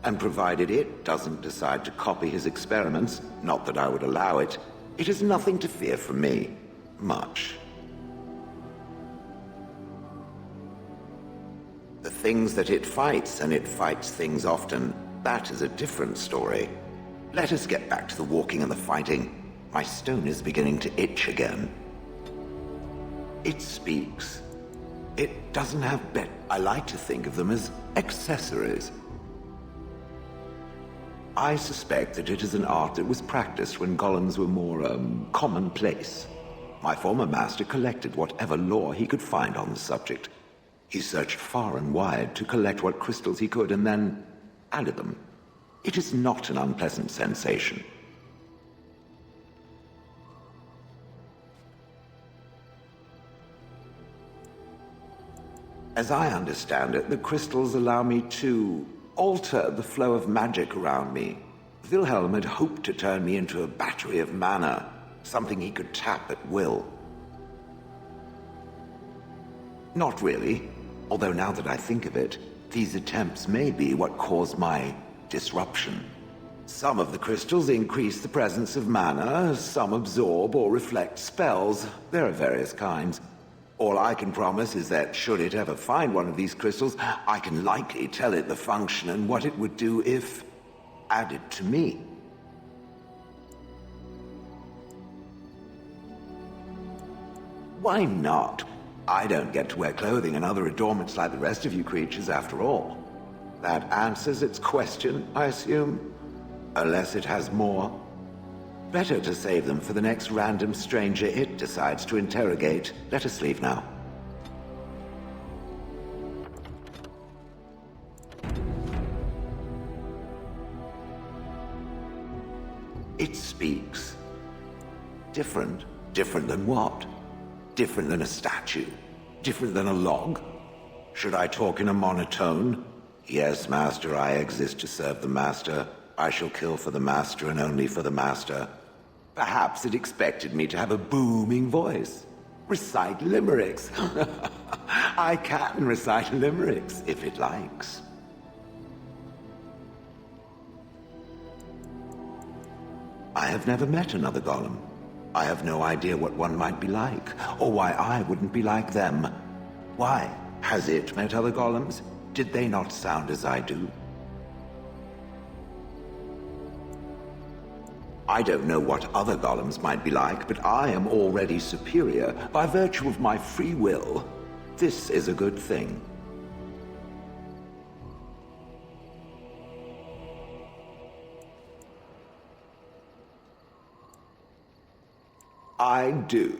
And provided it doesn't decide to copy his experiments, not that I would allow it, it is nothing to fear from me. Much. The things that it fights, and it fights things often, that is a different story. Let us get back to the walking and the fighting. My stone is beginning to itch again. It speaks. It doesn't have I like to think of them as accessories. I suspect that it is an art that was practiced when golems were more, commonplace. My former master collected whatever lore he could find on the subject. He searched far and wide to collect what crystals he could and then added them. It is not an unpleasant sensation. As I understand it, the crystals allow me to alter the flow of magic around me. Wilhelm had hoped to turn me into a battery of mana, something he could tap at will. Not really, although now that I think of it, these attempts may be what caused my disruption. Some of the crystals increase the presence of mana, some absorb or reflect spells. There are various kinds. All I can promise is that should it ever find one of these crystals, I can likely tell it the function and what it would do if added to me. Why not? I don't get to wear clothing and other adornments like the rest of you creatures after all. That answers its question, I assume? Unless it has more. Better to save them for the next random stranger it decides to interrogate. Let us leave now. It speaks. Different? Different than what? Different than a statue? Different than a log? Should I talk in a monotone? Yes, Master, I exist to serve the Master. I shall kill for the Master and only for the Master. Perhaps it expected me to have a booming voice. Recite limericks. I can recite limericks, if it likes. I have never met another golem. I have no idea what one might be like, or why I wouldn't be like them. Why? Has it met other golems? Did they not sound as I do? I don't know what other golems might be like, but I am already superior by virtue of my free will. This is a good thing. I do.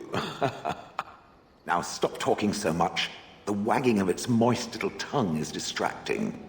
Now stop talking so much. The wagging of its moist little tongue is distracting.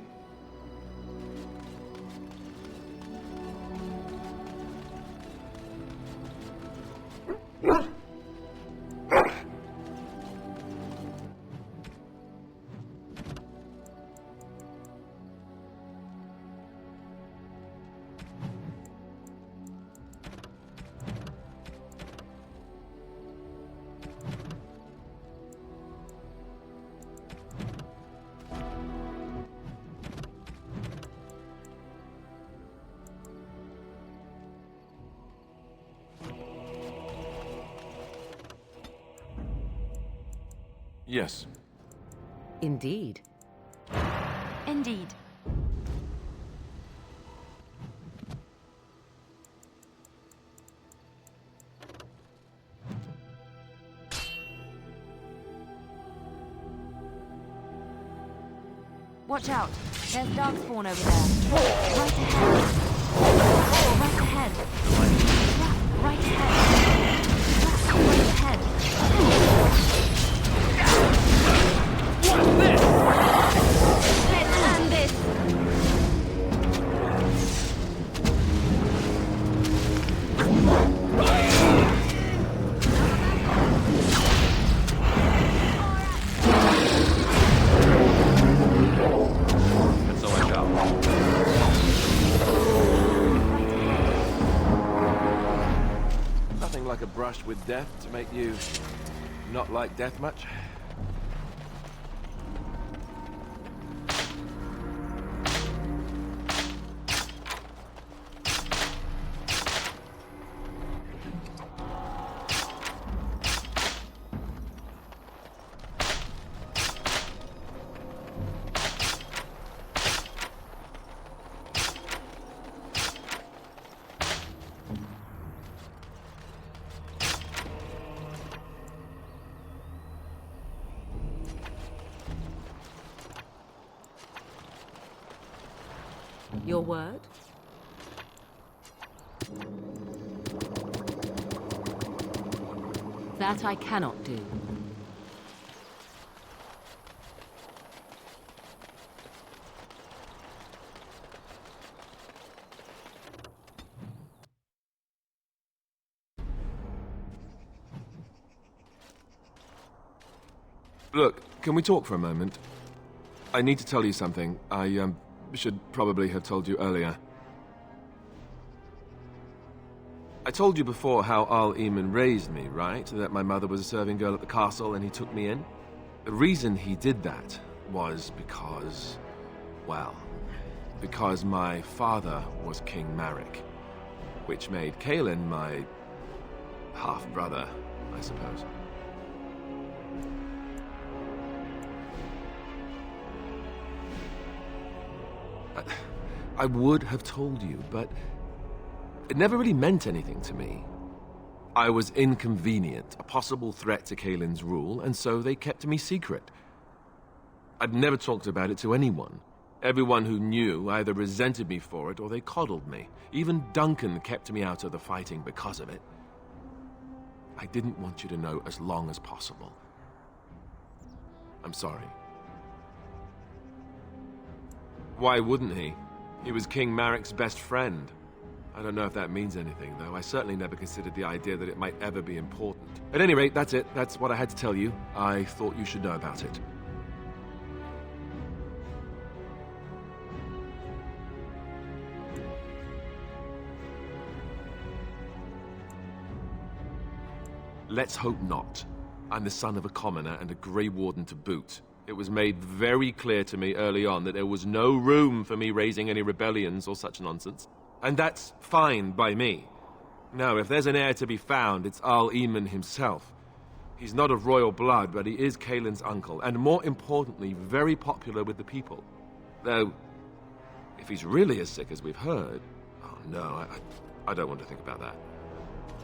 Yes. Indeed. Indeed. Watch out. There's Darkspawn over there. Right ahead. Right ahead. Right ahead. Right ahead. What's this? Let's end this. That's all I got. Nothing like a brush with death to make you not like death much. Your word? That I cannot do. Look, can we talk for a moment? I need to tell you something. I should probably have told you earlier. I told you before how Al Eamon raised me, right? That my mother was a serving girl at the castle and he took me in? The reason he did that was because, well, because my father was King Marek, which made Cailan my half-brother, I suppose. I would have told you, but it never really meant anything to me. I was inconvenient, a possible threat to Cailan's rule, and so they kept me secret. I'd never talked about it to anyone. Everyone who knew either resented me for it or they coddled me. Even Duncan kept me out of the fighting because of it. I didn't want you to know as long as possible. I'm sorry. Why wouldn't he? He was King Marek's best friend. I don't know if that means anything, though. I certainly never considered the idea that it might ever be important. At any rate, that's it. That's what I had to tell you. I thought you should know about it. Let's hope not. I'm the son of a commoner and a Grey Warden to boot. It was made very clear to me early on that there was no room for me raising any rebellions or such nonsense. And that's fine by me. No, if there's an heir to be found, it's Al Eamon himself. He's not of royal blood, but he is Cailan's uncle, and more importantly, very popular with the people. Though, if he's really as sick as we've heard... Oh no, I don't want to think about that.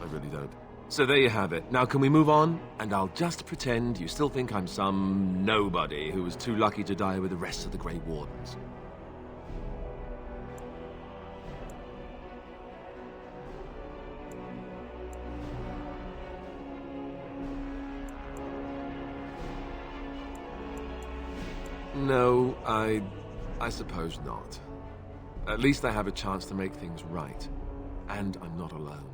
I really don't. So there you have it. Now can we move on? And I'll just pretend you still think I'm some nobody who was too lucky to die with the rest of the Grey Wardens. No, I suppose not. At least I have a chance to make things right. And I'm not alone.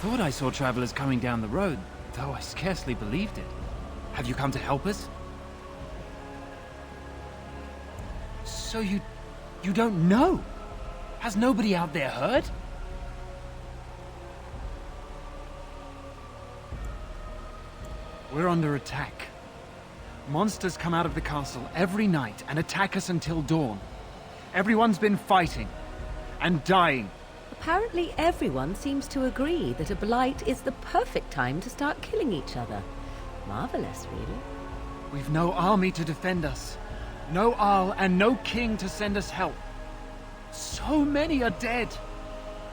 thought I saw travelers coming down the road, though I scarcely believed it. Have you come to help us? So you don't know? Has nobody out there heard? We're under attack. Monsters come out of the castle every night and attack us until dawn. Everyone's been fighting and dying. Apparently everyone seems to agree that a blight is the perfect time to start killing each other. Marvelous, really. We've no army to defend us. No Arl and no king to send us help. So many are dead.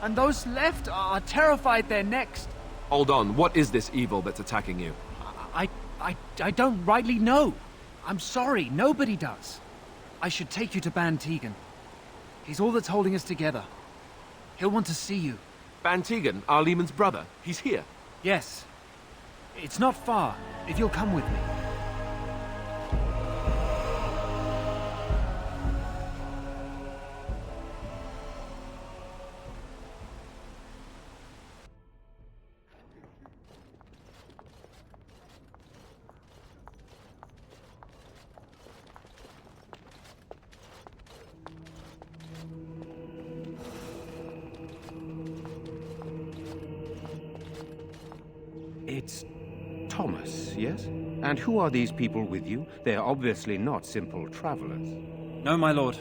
And those left are terrified they're next. Hold on, what is this evil that's attacking you? I don't rightly know. I'm sorry, nobody does. I should take you to Ban Tegan. He's all that's holding us together. He'll want to see you. Ban Tegan, Arlemon's brother. He's here. Yes. It's not far, if you'll come with me. It's Thomas, yes? And who are these people with you? They are obviously not simple travelers. No, my lord.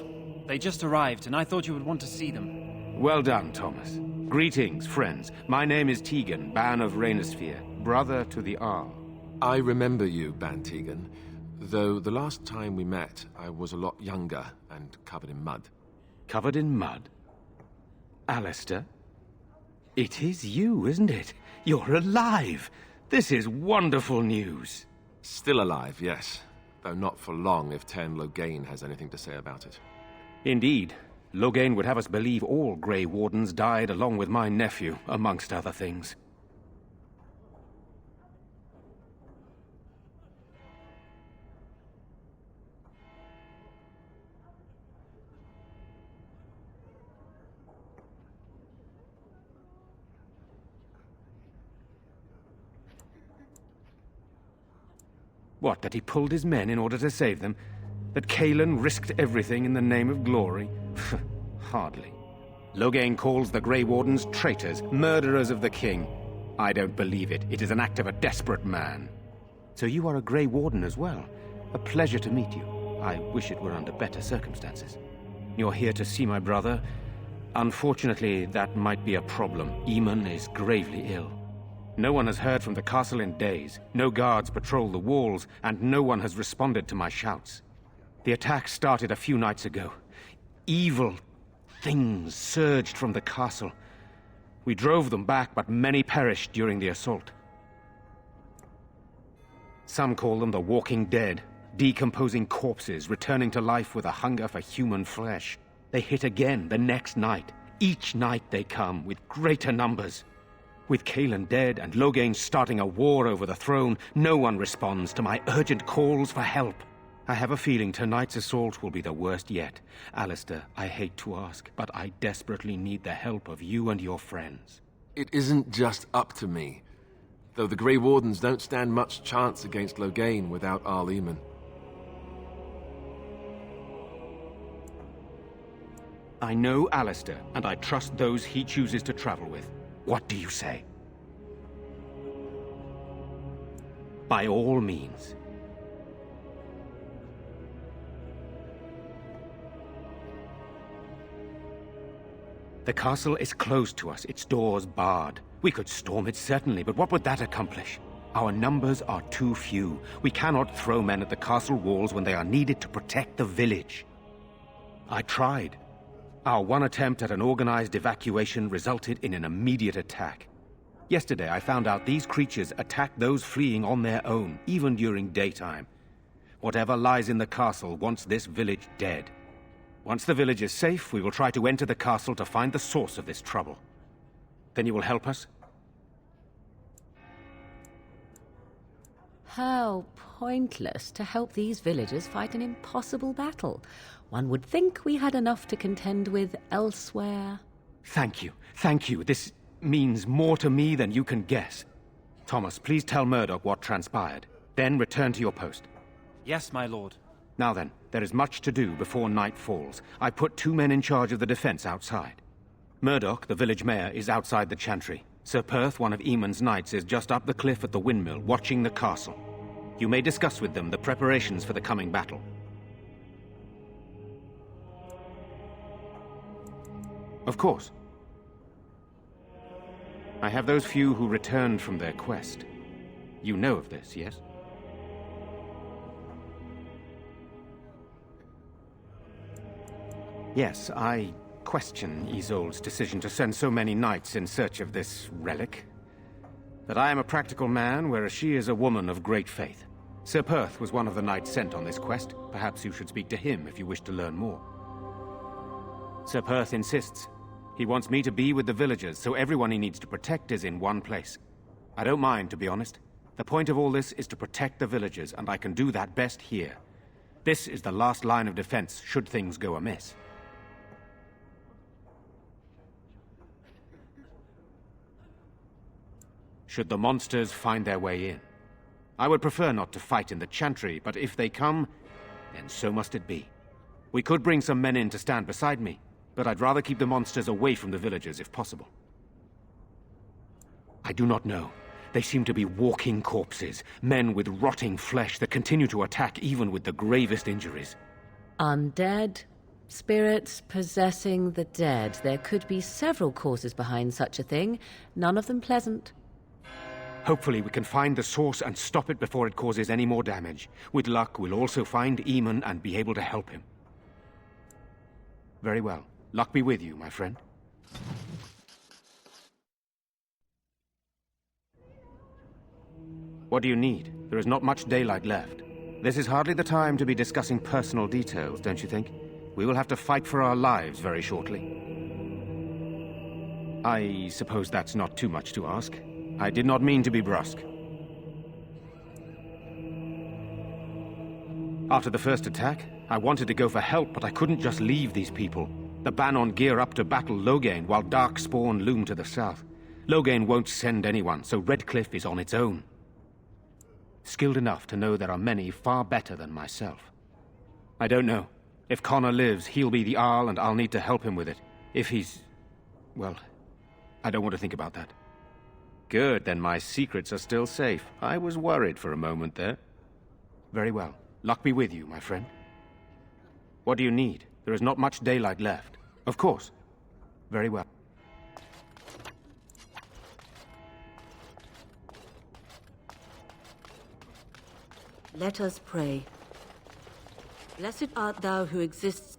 They just arrived, and I thought you would want to see them. Well done, Thomas. Greetings, friends. My name is Tegan, Ban of Rainisfere, brother to the Arl. I remember you, Ban Tegan. Though the last time we met, I was a lot younger and covered in mud. Covered in mud? Alistair? It is you, isn't it? You're alive! This is wonderful news. Still alive, yes. Though not for long if Tern Loghain has anything to say about it. Indeed. Loghain would have us believe all Grey Wardens died along with my nephew, amongst other things. What, that he pulled his men in order to save them? That Cailan risked everything in the name of glory? Hardly. Loghain calls the Grey Wardens traitors, murderers of the king. I don't believe it. It is an act of a desperate man. So you are a Grey Warden as well. A pleasure to meet you. I wish it were under better circumstances. You're here to see my brother? Unfortunately, that might be a problem. Eamon is gravely ill. No one has heard from the castle in days. No guards patrol the walls, and no one has responded to my shouts. The attack started a few nights ago. Evil things surged from the castle. We drove them back, but many perished during the assault. Some call them the Walking Dead, decomposing corpses returning to life with a hunger for human flesh. They hit again the next night. Each night they come, with greater numbers. With Cailan dead and Loghain starting a war over the throne, no one responds to my urgent calls for help. I have a feeling tonight's assault will be the worst yet. Alistair, I hate to ask, but I desperately need the help of you and your friends. It isn't just up to me. Though the Grey Wardens don't stand much chance against Loghain without Arl Eamon. I know Alistair, and I trust those he chooses to travel with. What do you say? By all means. The castle is closed to us, its doors barred. We could storm it certainly, but what would that accomplish? Our numbers are too few. We cannot throw men at the castle walls when they are needed to protect the village. I tried. Our one attempt at an organized evacuation resulted in an immediate attack. Yesterday, I found out these creatures attack those fleeing on their own, even during daytime. Whatever lies in the castle wants this village dead. Once the village is safe, we will try to enter the castle to find the source of this trouble. Then you will help us? How pointless to help these villagers fight an impossible battle. One would think we had enough to contend with elsewhere. Thank you. Thank you. This means more to me than you can guess. Thomas, please tell Murdoch what transpired. Then return to your post. Yes, my lord. Now then, there is much to do before night falls. I put 2 men in charge of the defense outside. Murdoch, the village mayor, is outside the chantry. Sir Perth, one of Eamon's knights, is just up the cliff at the windmill, watching the castle. You may discuss with them the preparations for the coming battle. Of course. I have those few who returned from their quest. You know of this, yes? Yes, I question Isolde's decision to send so many knights in search of this relic. That I am a practical man, whereas she is a woman of great faith. Sir Perth was one of the knights sent on this quest. Perhaps you should speak to him if you wish to learn more. Sir Perth insists. He wants me to be with the villagers, so everyone he needs to protect is in one place. I don't mind, to be honest. The point of all this is to protect the villagers, and I can do that best here. This is the last line of defense, should things go amiss. Should the monsters find their way in. I would prefer not to fight in the chantry, but if they come, then so must it be. We could bring some men in to stand beside me, but I'd rather keep the monsters away from the villagers if possible. I do not know. They seem to be walking corpses, men with rotting flesh that continue to attack even with the gravest injuries. Undead, spirits possessing the dead. There could be several causes behind such a thing, none of them pleasant. Hopefully we can find the source and stop it before it causes any more damage. With luck, we'll also find Eamon and be able to help him. Very well. Luck be with you, my friend. What do you need? There is not much daylight left. This is hardly the time to be discussing personal details, don't you think? We will have to fight for our lives very shortly. I suppose that's not too much to ask. I did not mean to be brusque. After the first attack, I wanted to go for help, but I couldn't just leave these people. The Bannon gear up to battle Loghain, while Darkspawn loom to the south. Loghain won't send anyone, so Redcliffe is on its own. Skilled enough to know there are many far better than myself. I don't know. If Connor lives, he'll be the Arl, and I'll need to help him with it. If he's... well, I don't want to think about that. Good, then my secrets are still safe. I was worried for a moment there. Very well. Luck be with you, my friend. What do you need? There is not much daylight left. Of course. Very well. Let us pray. Blessed art thou who exists.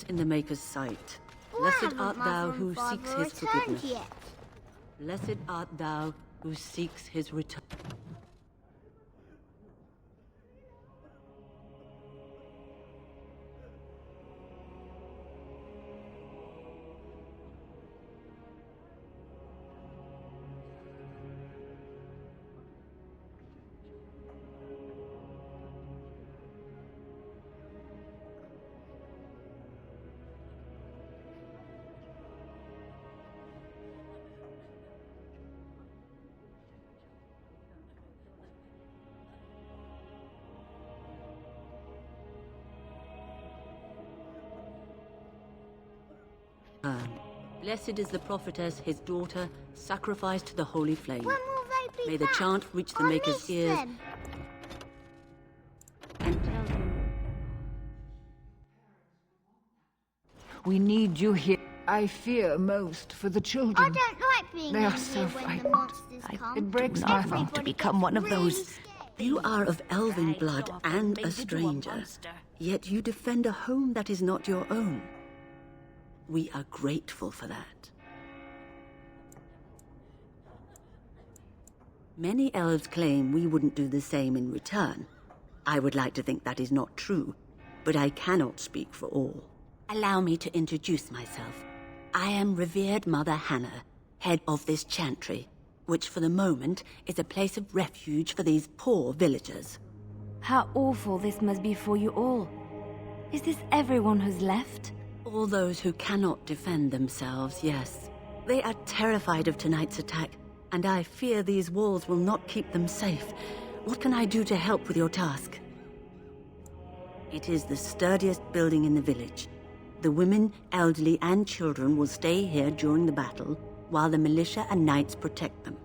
In the Maker's sight. Blessed art thou who seeks his forgiveness. Blessed art thou who seeks his return. Blessed is the prophetess, his daughter, sacrificed to the holy flame. When will they be May the back? chant reach the I Maker's miss ears them. and tell them. We need you here. I fear most for the children. I don't like being They in are here so when frightened. the monsters come. It breaks my heart to become one of those. You are of elven blood and a stranger, yet you defend a home that is not your own. We are grateful for that. Many elves claim we wouldn't do the same in return. I would like to think that is not true, but I cannot speak for all. Allow me to introduce myself. I am revered Mother Hannah, head of this chantry, which for the moment is a place of refuge for these poor villagers. How awful this must be for you all. Is this everyone who's left? All those who cannot defend themselves, yes. They are terrified of tonight's attack, and I fear these walls will not keep them safe. What can I do to help with your task? It is the sturdiest building in the village. The women, elderly, and children will stay here during the battle, while the militia and knights protect them.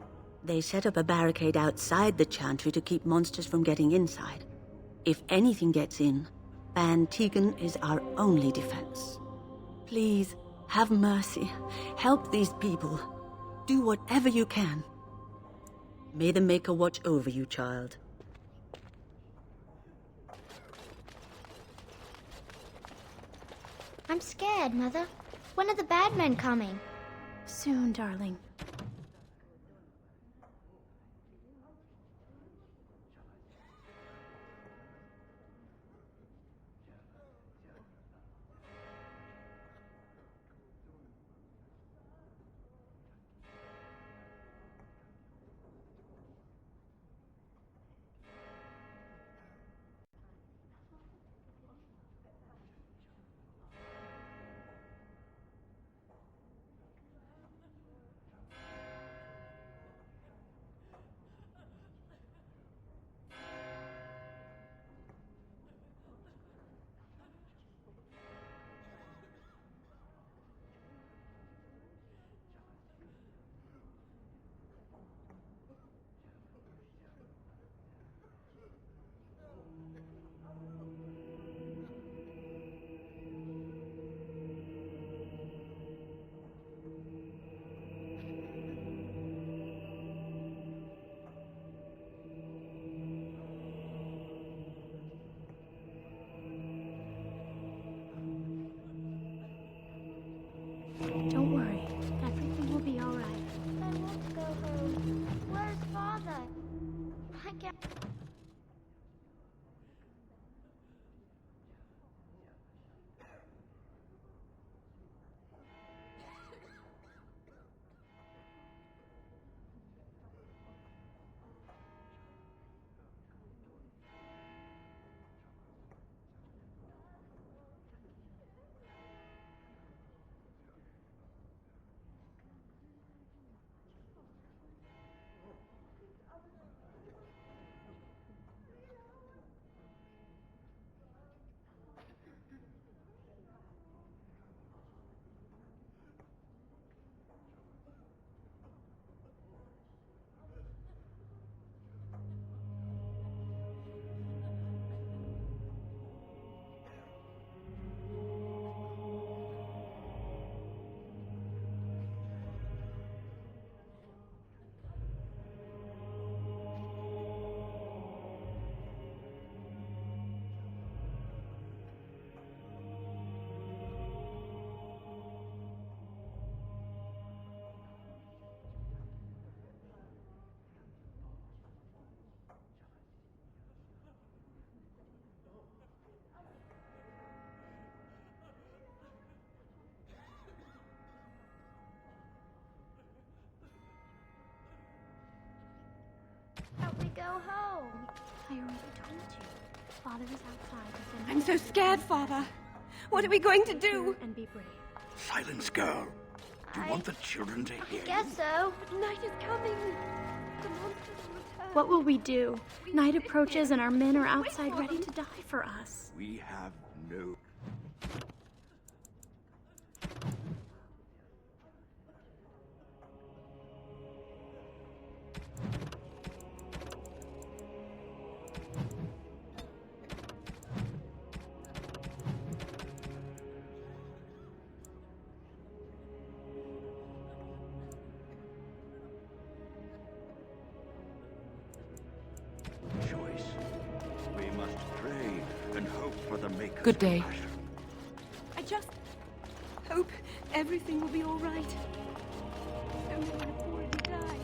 They set up a barricade outside the chantry to keep monsters from getting inside. If anything gets in, Ban Tegan is our only defense. Please, have mercy. Help these people. Do whatever you can. May the Maker watch over you, child. I'm scared, Mother. When are the bad men coming? Soon, darling. Don't worry. Everything will be all right. I want to go home. Where's Father? I can't... Help me go home. I already told you. Father is outside. I'm so scared, Father. What are we going to do? And be brave. Silence, girl. Do you want the children to hear Guess you? so. Night is coming. The monsters will return. What will we do? Night approaches and our men are outside ready to die for us. We have no... for the Maker's Good day. compassion. I just hope everything will be all right. So many have already died.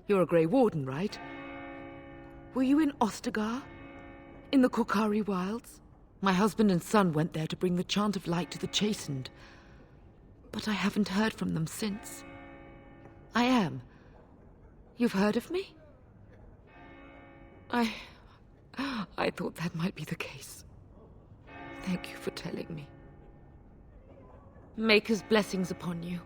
You're a Grey Warden, right? Were you in Ostagar? In the Korkari Wilds? My husband and son went there to bring the chant of light to the chastened. But I haven't heard from them since. I am. You've heard of me? I thought that might be the case. Thank you for telling me. Maker's blessings upon you.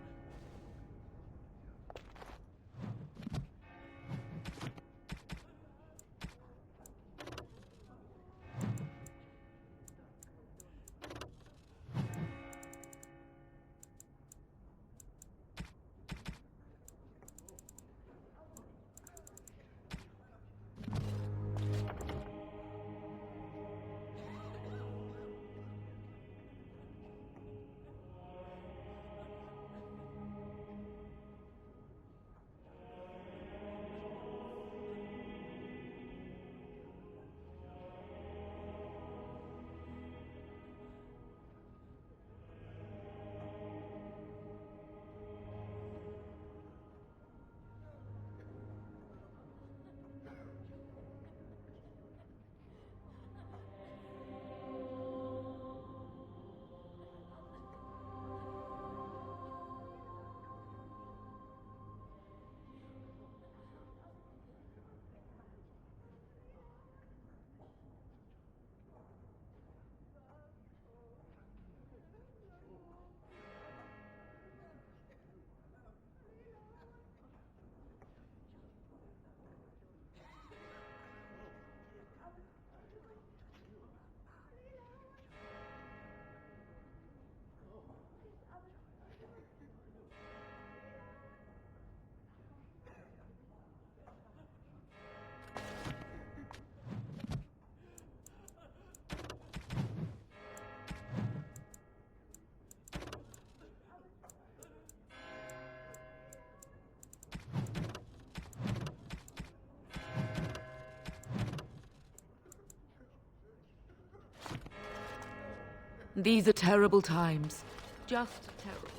These are terrible times. Just terrible.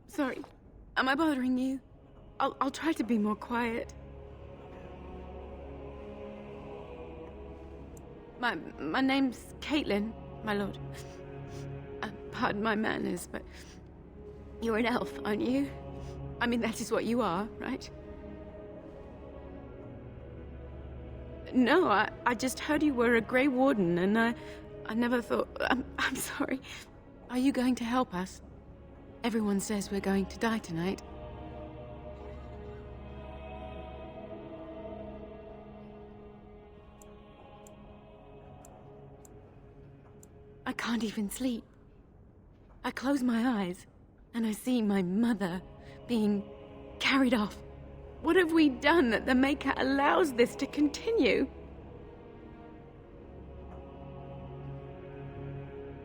Sorry. Am I bothering you? I'll try to be more quiet. My name's Caitlin, my lord. Pardon my manners, but you're an elf, aren't you? I mean, that is what you are, right? No, I just heard you were a Grey Warden, and I never thought... I'm sorry. Are you going to help us? Everyone says we're going to die tonight. I can't even sleep. I close my eyes, and I see my mother being carried off. What have we done that the Maker allows this to continue?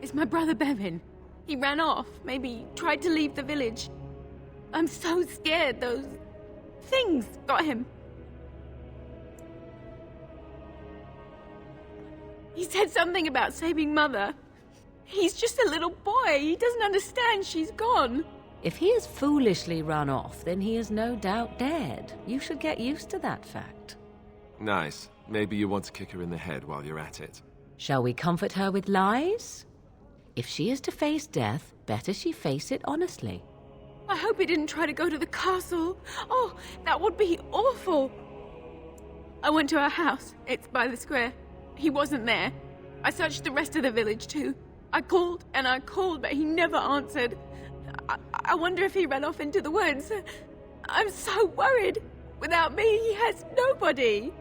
It's my brother Bevin. He ran off, maybe tried to leave the village. I'm so scared those things got him. He said something about saving Mother. He's just a little boy. He doesn't understand she's gone. If he has foolishly run off, then he is no doubt dead. You should get used to that fact. Nice. Maybe you want to kick her in the head while you're at it. Shall we comfort her with lies? If she is to face death, better she face it honestly. I hope he didn't try to go to the castle. Oh, that would be awful. I went to our house. It's by the square. He wasn't there. I searched the rest of the village too. I called and I called, but he never answered. I wonder if he ran off into the woods. I'm so worried. Without me, he has nobody.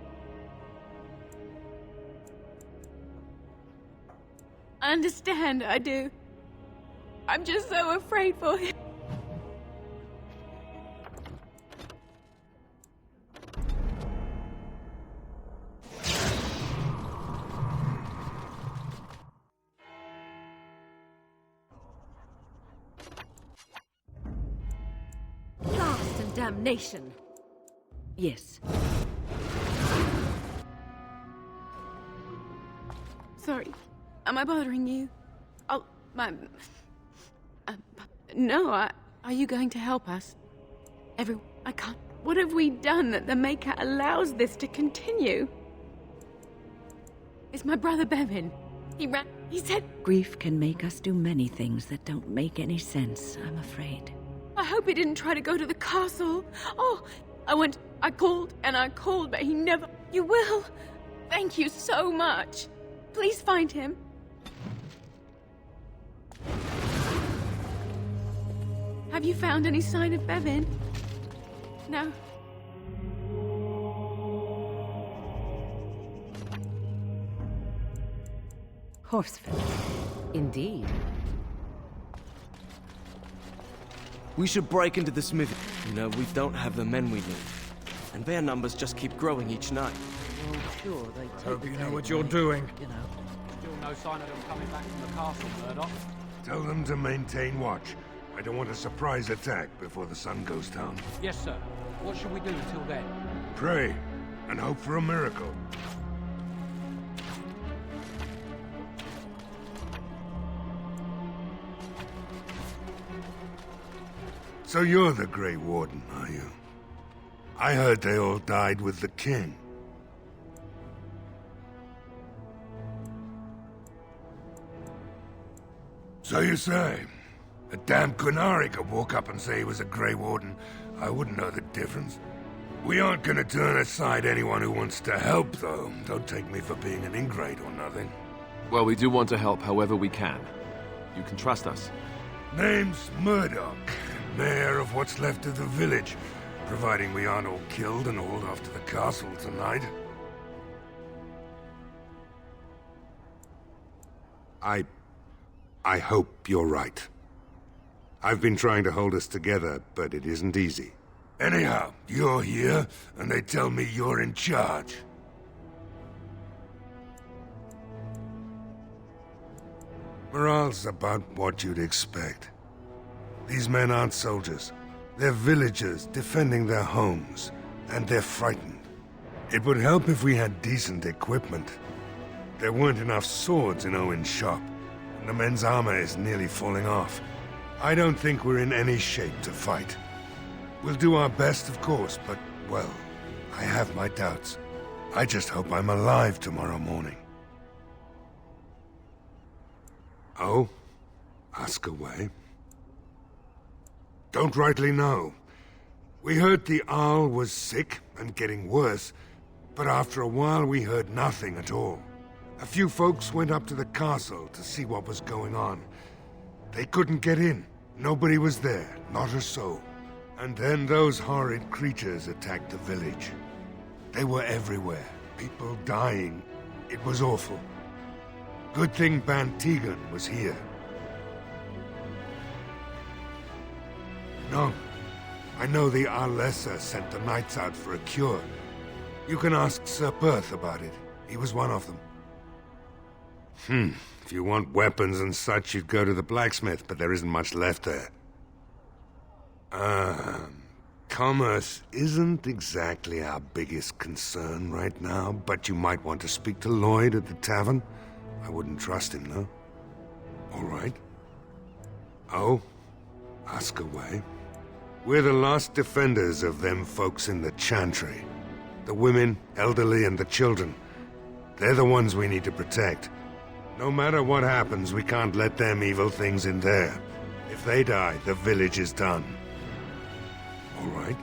I understand, I do. I'm just so afraid for him. Damnation! Yes. Sorry. Am I bothering you? Oh, my... no, are you going to help us? I can't... What have we done that the Maker allows this to continue? It's my brother Bevin. He said... Grief can make us do many things that don't make any sense, I'm afraid. I hope he didn't try to go to the castle. Oh, I called and I called, but he never... You will? Thank you so much. Please find him. Have you found any sign of Bevin? No. Horsefit. Indeed. We should break into the smithy. You know, we don't have the men we need. And their numbers just keep growing each night. Well, sure, they take Hope you the know cake, what you're but, doing. You know. Still no sign of them coming back from the castle, Murdoch. Tell them to maintain watch. I don't want a surprise attack before the sun goes down. Yes, sir. What should we do until then? Pray and hope for a miracle. So you're the Grey Warden, are you? I heard they all died with the king. So you say? A damn Qunari could walk up and say he was a Grey Warden. I wouldn't know the difference. We aren't gonna turn aside anyone who wants to help, though. Don't take me for being an ingrate or nothing. Well, we do want to help however we can. You can trust us. Name's Murdoch, mayor of what's left of the village, providing we aren't all killed and hauled off to the castle tonight. I hope you're right. I've been trying to hold us together, but it isn't easy. Anyhow, you're here, and they tell me you're in charge. Morale's about what you'd expect. These men aren't soldiers. They're villagers defending their homes, and they're frightened. It would help if we had decent equipment. There weren't enough swords in Owen's shop, and the men's armor is nearly falling off. I don't think we're in any shape to fight. We'll do our best, of course, but, well, I have my doubts. I just hope I'm alive tomorrow morning. Oh? Ask away. Don't rightly know. We heard the Arl was sick and getting worse, but after a while we heard nothing at all. A few folks went up to the castle to see what was going on. They couldn't get in. Nobody was there, not a soul. And then those horrid creatures attacked the village. They were everywhere, people dying. It was awful. Good thing Ban Tegan was here. No, I know the Arlessa sent the knights out for a cure. You can ask Sir Perth about it. He was one of them. If you want weapons and such, you'd go to the blacksmith, but there isn't much left there. Commerce isn't exactly our biggest concern right now, but you might want to speak to Lloyd at the tavern. I wouldn't trust him, though. All right. Oh? Ask away. We're the last defenders of them folks in the Chantry. The women, elderly, and the children. They're the ones we need to protect. No matter what happens, we can't let them evil things in there. If they die, the village is done. All right.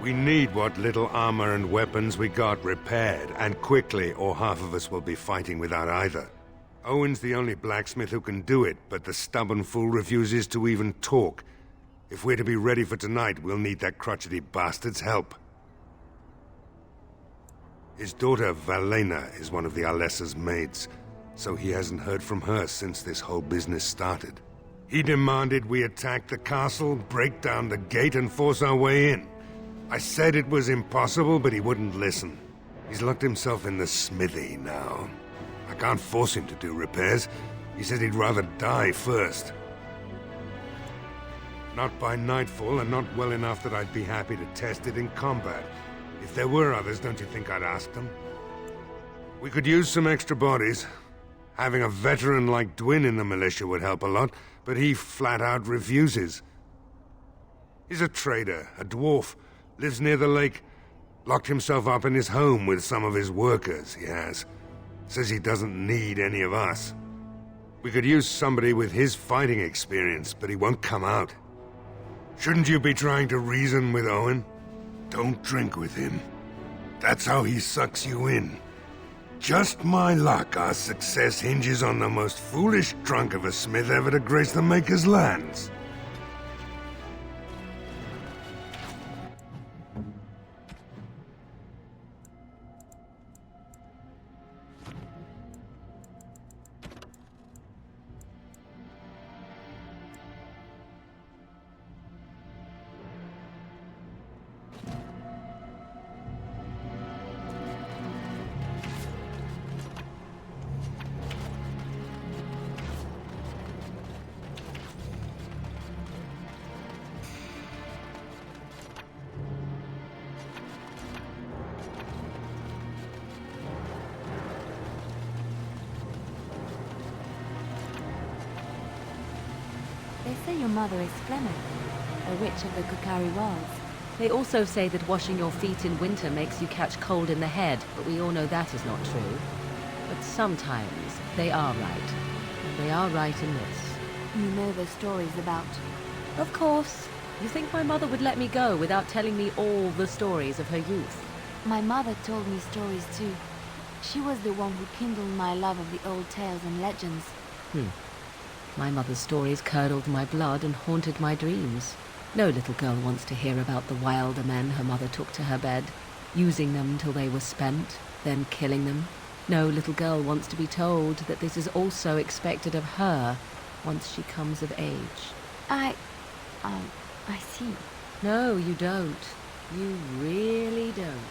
We need what little armor and weapons we got repaired, and quickly, or half of us will be fighting without either. Owen's the only blacksmith who can do it, but the stubborn fool refuses to even talk. If we're to be ready for tonight, we'll need that crotchety bastard's help. His daughter, Valena, is one of the Arlessa's maids, so he hasn't heard from her since this whole business started. He demanded we attack the castle, break down the gate, and force our way in. I said it was impossible, but he wouldn't listen. He's locked himself in the smithy now. I can't force him to do repairs. He said he'd rather die first. Not by nightfall, and not well enough that I'd be happy to test it in combat. If there were others, don't you think I'd ask them? We could use some extra bodies. Having a veteran like Dwyn in the militia would help a lot, but he flat out refuses. He's a trader, a dwarf, lives near the lake, locked himself up in his home with some of his workers, he has. Says he doesn't need any of us. We could use somebody with his fighting experience, but he won't come out. Shouldn't you be trying to reason with Owen? Don't drink with him. That's how he sucks you in. Just my luck, our success hinges on the most foolish drunk of a smith ever to grace the Maker's lands. They say your mother is Flemeth, a witch of the Kukari Wilds. They also say that washing your feet in winter makes you catch cold in the head, but we all know that is not true. But sometimes they are right. And they are right in this. You know the stories about... Of course. You think my mother would let me go without telling me all the stories of her youth? My mother told me stories too. She was the one who kindled my love of the old tales and legends. My mother's stories curdled my blood and haunted my dreams. No little girl wants to hear about the wilder men her mother took to her bed, using them till they were spent, then killing them. No little girl wants to be told that this is also expected of her once she comes of age. I see. No, you don't. You really don't.